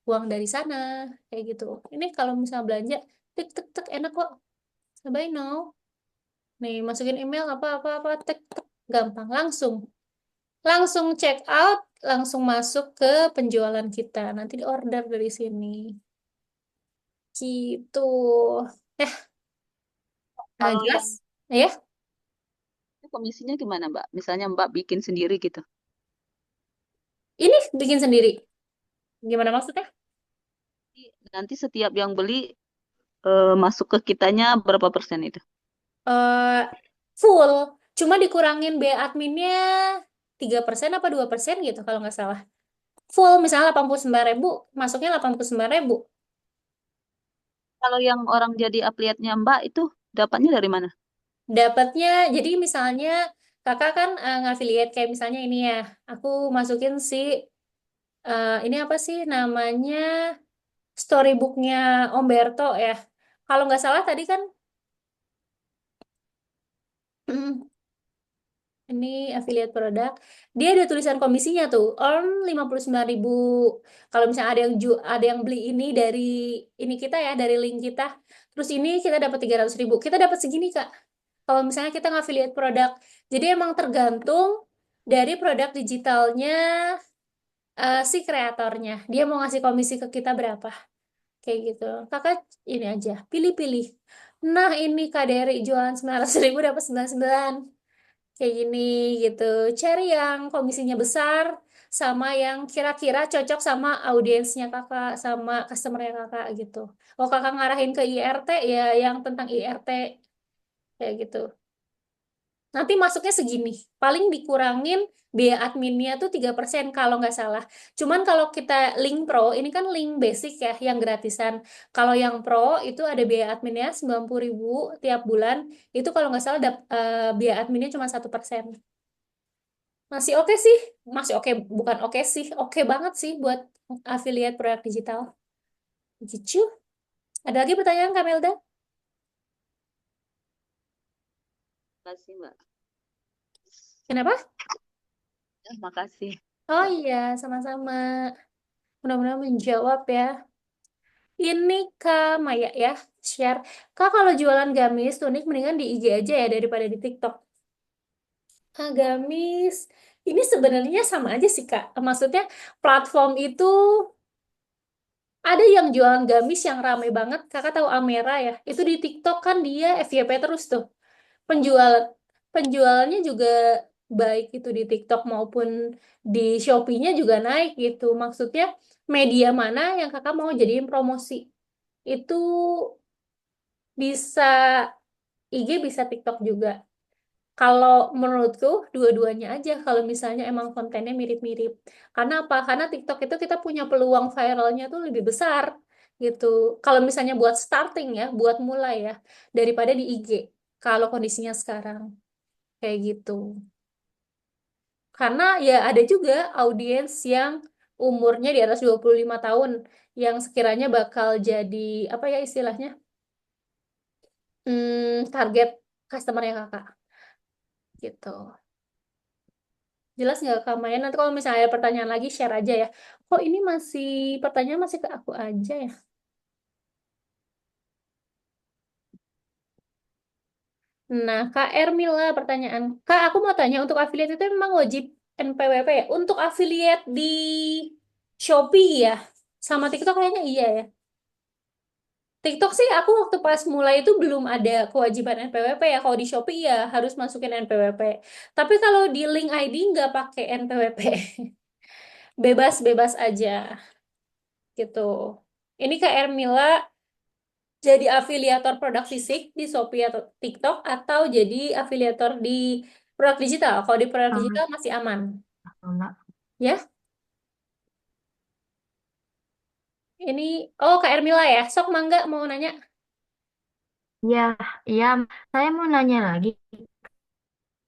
Speaker 1: uang dari sana kayak gitu. Ini kalau misalnya belanja tek tek tek enak kok. Buy now. Nih masukin email apa apa apa tek tek gampang langsung. Langsung check out, langsung masuk ke penjualan kita. Nanti di order dari sini. Gitu. Eh,
Speaker 3: Kalau yang
Speaker 1: jelas? Ya.
Speaker 3: itu komisinya gimana, Mbak? Misalnya Mbak bikin sendiri gitu.
Speaker 1: Ini bikin sendiri. Gimana maksudnya?
Speaker 3: Nanti setiap yang beli masuk ke kitanya berapa persen itu?
Speaker 1: eh full, cuma dikurangin biaya adminnya 3% apa 2% gitu kalau nggak salah. Full misalnya 89.000, masuknya 89.000.
Speaker 3: Kalau yang orang jadi affiliate-nya Mbak itu dapatnya dari mana?
Speaker 1: Dapatnya, jadi misalnya kakak kan ngafiliate kayak misalnya ini ya, aku masukin si, ini apa sih namanya, storybooknya Om Berto ya. Kalau nggak salah tadi kan, ini affiliate produk. Dia ada tulisan komisinya tuh, earn 59.000. Kalau misalnya ada yang beli ini dari ini kita ya, dari link kita. Terus ini kita dapat 300.000. Kita dapat segini, Kak. Kalau misalnya kita nge-affiliate produk. Jadi emang tergantung dari produk digitalnya si kreatornya. Dia mau ngasih komisi ke kita berapa. Kayak gitu. Kakak ini aja, pilih-pilih. Nah, ini Kak Dery jualan 900.000 dapat 99 kayak gini gitu. Cari yang komisinya besar sama yang kira-kira cocok sama audiensnya kakak, sama customernya kakak gitu. Oh kakak ngarahin ke IRT ya yang tentang IRT kayak gitu. Nanti masuknya segini, paling dikurangin biaya adminnya tuh 3% kalau nggak salah. Cuman kalau kita link pro, ini kan link basic ya, yang gratisan. Kalau yang pro itu ada biaya adminnya 90.000 tiap bulan. Itu kalau nggak salah biaya adminnya cuma 1%. Masih oke sih, masih oke, bukan oke sih, oke banget sih buat affiliate produk digital. Gitu. Ada lagi pertanyaan Kak Melda?
Speaker 3: Makasih, Mbak.
Speaker 1: Kenapa?
Speaker 3: Makasih.
Speaker 1: Oh iya, sama-sama. Mudah-mudahan menjawab ya. Ini Kak Maya ya, share. Kak kalau jualan gamis tunik mendingan di IG aja ya daripada di TikTok. Ah, gamis. Ini sebenarnya sama aja sih Kak. Maksudnya platform itu ada yang jualan gamis yang rame banget. Kakak tahu Amera ya? Itu di TikTok kan dia FYP terus tuh. Penjual penjualannya juga baik itu di TikTok maupun di Shopee-nya juga naik gitu. Maksudnya media mana yang Kakak mau jadiin promosi? Itu bisa IG bisa TikTok juga. Kalau menurutku dua-duanya aja kalau misalnya emang kontennya mirip-mirip. Karena apa? Karena TikTok itu kita punya peluang viralnya tuh lebih besar gitu. Kalau misalnya buat starting ya, buat mulai ya, daripada di IG. Kalau kondisinya sekarang kayak gitu. Karena ya ada juga audiens yang umurnya di atas 25 tahun yang sekiranya bakal jadi apa ya istilahnya? Target customer-nya kakak gitu. Jelas nggak Kak Maya? Nanti kalau misalnya ada pertanyaan lagi share aja ya. Kok ini masih pertanyaan masih ke aku aja ya? Nah, Kak Ermila pertanyaan. Kak, aku mau tanya untuk affiliate itu memang wajib NPWP ya? Untuk affiliate di Shopee ya? Sama TikTok kayaknya iya ya. TikTok sih aku waktu pas mulai itu belum ada kewajiban NPWP ya. Kalau di Shopee ya harus masukin NPWP. Tapi kalau di link ID nggak pakai NPWP. Bebas-bebas aja gitu. Ini Kak Ermila jadi afiliator produk fisik di Shopee atau TikTok atau jadi afiliator di produk digital. Kalau di produk
Speaker 2: Kalau
Speaker 1: digital masih aman.
Speaker 2: Mbak,
Speaker 1: Ya, ini oh Kak Ermila ya. Sok mangga mau nanya.
Speaker 2: iya, iya, saya mau nanya lagi,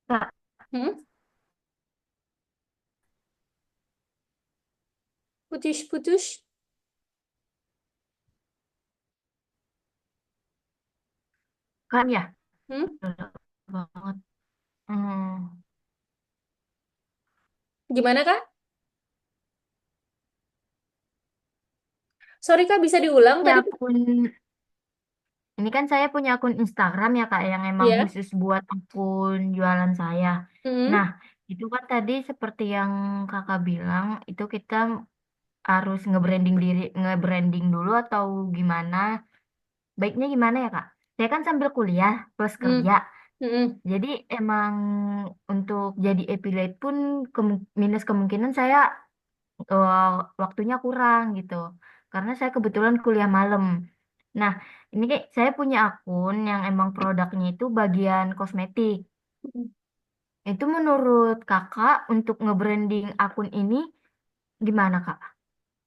Speaker 2: Kak.
Speaker 1: Hmm? Putus-putus.
Speaker 2: Kan ya,
Speaker 1: Hmm?
Speaker 2: Bener banget. Hmm.
Speaker 1: Gimana Kak? Sorry Kak, bisa diulang
Speaker 2: Punya
Speaker 1: tadi?
Speaker 2: akun, ini kan saya punya akun Instagram ya Kak, yang emang
Speaker 1: Ya.
Speaker 2: khusus buat akun jualan saya.
Speaker 1: Hmm?
Speaker 2: Nah, itu kan tadi seperti yang Kakak bilang, itu kita harus nge-branding diri, nge-branding dulu atau gimana? Baiknya gimana ya Kak? Saya kan sambil kuliah plus kerja.
Speaker 1: Hmm. Hmm.
Speaker 2: Jadi emang untuk jadi affiliate pun minus kemungkinan saya eh, waktunya kurang gitu. Karena saya kebetulan kuliah malam. Nah, ini kayak saya punya akun yang emang produknya itu bagian kosmetik.
Speaker 1: Hmm.
Speaker 2: Itu menurut Kakak untuk nge-branding akun ini gimana Kak?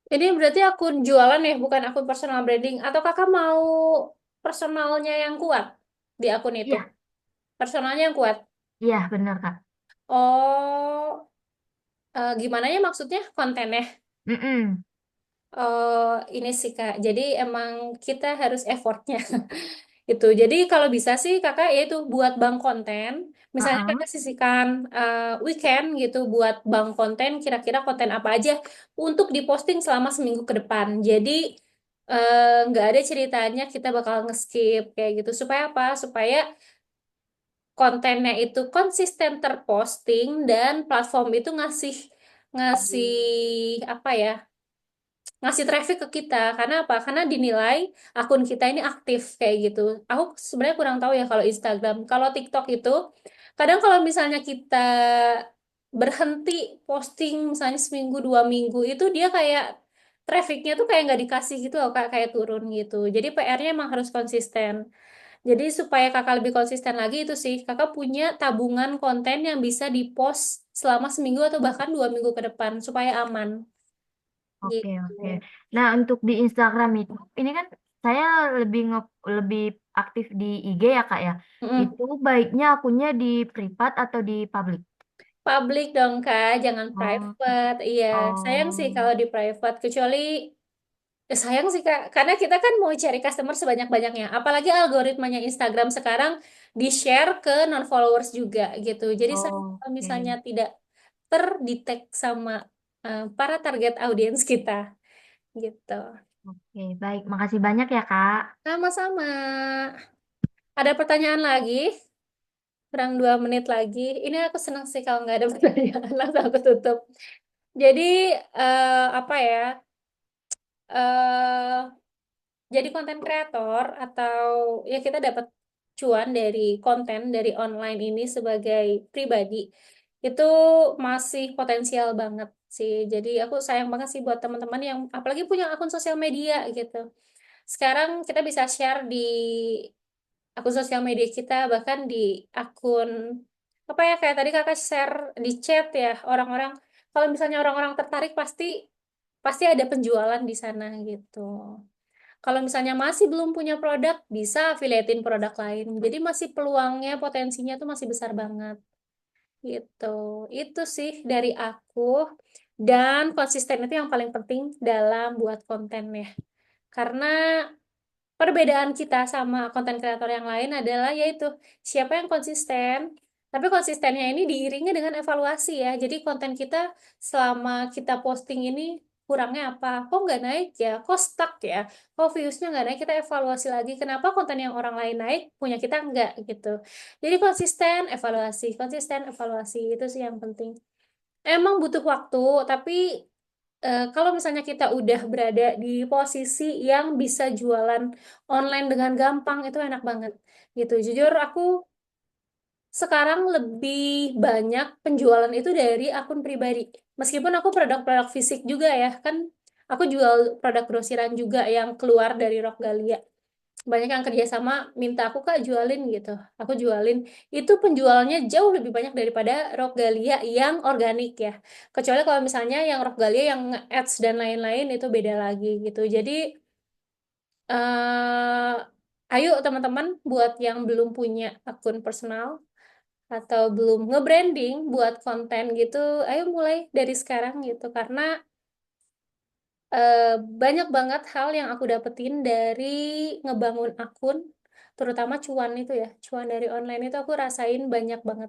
Speaker 1: Ini berarti akun jualan ya, bukan akun personal branding. Atau Kakak mau personalnya yang kuat di akun itu?
Speaker 2: Iya,
Speaker 1: Personalnya yang kuat.
Speaker 2: iya bener Kak.
Speaker 1: Oh, gimana ya maksudnya kontennya?
Speaker 2: Mm-mm.
Speaker 1: Oh, ini sih Kak. Jadi emang kita harus effortnya itu. Jadi kalau bisa sih Kakak ya itu buat bank konten. Misalnya
Speaker 2: Uh-uh.
Speaker 1: Kakak sisihkan weekend gitu buat bank konten. Kira-kira konten apa aja untuk diposting selama seminggu ke depan. Jadi nggak ada ceritanya kita bakal nge-skip kayak gitu. Supaya apa? Supaya kontennya itu konsisten terposting dan platform itu ngasih ngasih apa ya? Ngasih traffic ke kita. Karena apa? Karena dinilai akun kita ini aktif kayak gitu. Aku sebenarnya kurang tahu ya kalau Instagram. Kalau TikTok itu kadang kalau misalnya kita berhenti posting misalnya seminggu 2 minggu itu dia kayak trafficnya tuh kayak nggak dikasih gitu loh kak, kayak turun gitu. Jadi PR-nya emang harus konsisten. Jadi supaya kakak lebih konsisten lagi itu sih, kakak punya tabungan konten yang bisa dipost selama seminggu atau bahkan 2 minggu ke depan supaya aman
Speaker 2: Oke,
Speaker 1: gitu.
Speaker 2: oke. Nah, untuk di Instagram itu, ini kan saya lebih aktif di IG ya, Kak ya.
Speaker 1: Mm-mm.
Speaker 2: Itu baiknya akunnya di privat atau di public?
Speaker 1: Public dong kak, jangan
Speaker 2: Oh,
Speaker 1: private. Iya, sayang sih
Speaker 2: oh,
Speaker 1: kalau di private. Kecuali sayang sih kak, karena kita kan mau cari customer sebanyak-banyaknya. Apalagi algoritmanya Instagram sekarang di-share ke non-followers juga gitu. Jadi sayang kalau
Speaker 2: oke.
Speaker 1: misalnya tidak terdetek sama para target audiens kita gitu.
Speaker 2: Oke, baik. Makasih banyak ya, Kak.
Speaker 1: Sama-sama. Ada pertanyaan lagi? Kurang 2 menit lagi. Ini aku senang sih kalau nggak ada pertanyaan, langsung aku tutup. Jadi apa ya? eh jadi konten kreator atau ya kita dapat cuan dari konten dari online ini sebagai pribadi itu masih potensial banget sih. Jadi aku sayang banget sih buat teman-teman yang apalagi punya akun sosial media gitu. Sekarang kita bisa share di akun sosial media kita bahkan di akun apa ya kayak tadi kakak share di chat ya orang-orang kalau misalnya orang-orang tertarik pasti pasti ada penjualan di sana gitu. Kalau misalnya masih belum punya produk, bisa affiliatein produk lain. Jadi masih peluangnya, potensinya tuh masih besar banget. Gitu. Itu sih dari aku. Dan konsisten itu yang paling penting dalam buat kontennya. Karena perbedaan kita sama konten kreator yang lain adalah yaitu siapa yang konsisten. Tapi konsistennya ini diiringi dengan evaluasi ya. Jadi konten kita selama kita posting ini kurangnya apa? Kok nggak naik ya? Kok stuck ya? Kok viewsnya nggak naik? Kita evaluasi lagi. Kenapa konten yang orang lain naik, punya kita nggak gitu. Jadi konsisten, evaluasi itu sih yang penting. Emang butuh waktu, tapi kalau misalnya kita udah berada di posisi yang bisa jualan online dengan gampang, itu enak banget gitu. Jujur aku sekarang lebih banyak penjualan itu dari akun pribadi. Meskipun aku produk-produk fisik juga ya, kan aku jual produk grosiran juga yang keluar dari Rockgalia. Banyak yang kerja sama minta aku kak jualin gitu. Aku jualin. Itu penjualannya jauh lebih banyak daripada Rockgalia yang organik ya. Kecuali kalau misalnya yang Rockgalia yang ads dan lain-lain itu beda lagi gitu. Jadi ayo teman-teman buat yang belum punya akun personal atau belum nge-branding buat konten gitu, ayo mulai dari sekarang gitu karena eh, banyak banget hal yang aku dapetin dari ngebangun akun, terutama cuan itu ya, cuan dari online itu aku rasain banyak banget.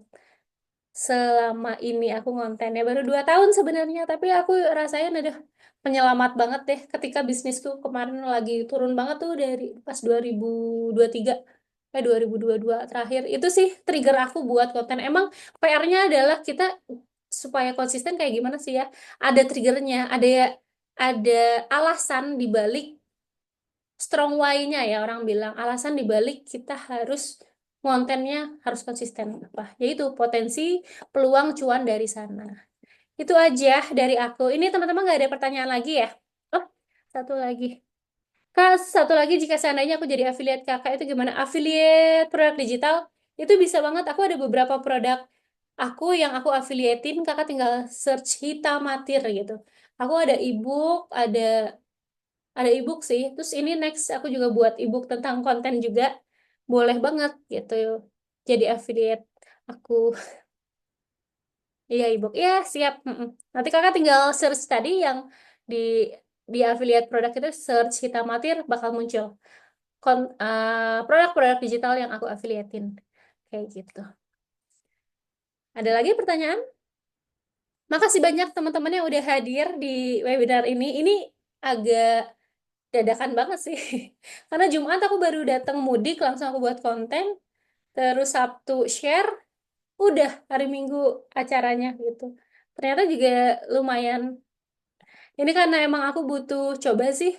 Speaker 1: Selama ini aku ngontennya baru 2 tahun sebenarnya, tapi aku rasain ada penyelamat banget deh ketika bisnisku kemarin lagi turun banget tuh dari pas 2023 2022 terakhir itu sih trigger aku buat konten. Emang PR-nya adalah kita supaya konsisten kayak gimana sih ya? Ada triggernya, ada alasan di balik strong why-nya ya orang bilang alasan di balik kita harus kontennya harus konsisten apa? Yaitu potensi peluang cuan dari sana. Itu aja dari aku. Ini teman-teman nggak ada pertanyaan lagi ya? Oh, satu lagi. Kak, satu lagi jika seandainya aku jadi affiliate kakak itu gimana? Affiliate produk digital itu bisa banget. Aku ada beberapa produk aku yang aku affiliatein, kakak tinggal search Hitamatir gitu. Aku ada ebook, ada ebook sih. Terus ini next aku juga buat ebook tentang konten juga. Boleh banget gitu. Jadi affiliate aku. Iya ebook. Iya siap. Mm-mm. Nanti kakak tinggal search tadi yang di di affiliate produk itu search Hitamatir bakal muncul produk-produk digital yang aku affiliatein. Kayak gitu. Ada lagi pertanyaan? Makasih banyak teman-teman yang udah hadir di webinar ini. Ini agak dadakan banget sih. Karena Jumat aku baru datang mudik, langsung aku buat konten. Terus Sabtu share, udah hari Minggu acaranya gitu. Ternyata juga lumayan. Ini karena emang aku butuh coba sih.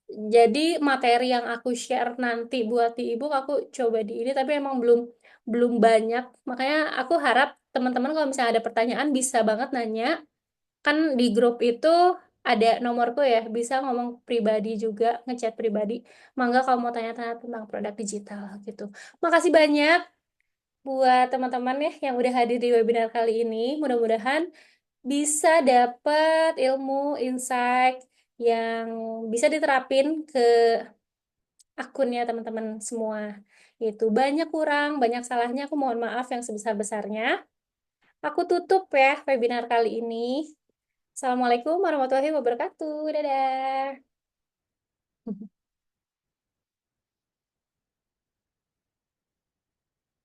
Speaker 1: Jadi materi yang aku share nanti buat di ebook aku coba di ini, tapi emang belum belum banyak. Makanya aku harap teman-teman kalau misalnya ada pertanyaan bisa banget nanya. Kan di grup itu ada nomorku ya, bisa ngomong pribadi juga, ngechat pribadi. Mangga kalau mau tanya-tanya tentang produk digital gitu. Makasih banyak buat teman-teman ya yang udah hadir di webinar kali ini. Mudah-mudahan bisa dapat ilmu, insight yang bisa diterapin ke akunnya teman-teman semua. Itu banyak kurang, banyak salahnya. Aku mohon maaf yang sebesar-besarnya. Aku tutup ya webinar kali ini. Assalamualaikum warahmatullahi wabarakatuh. Dadah.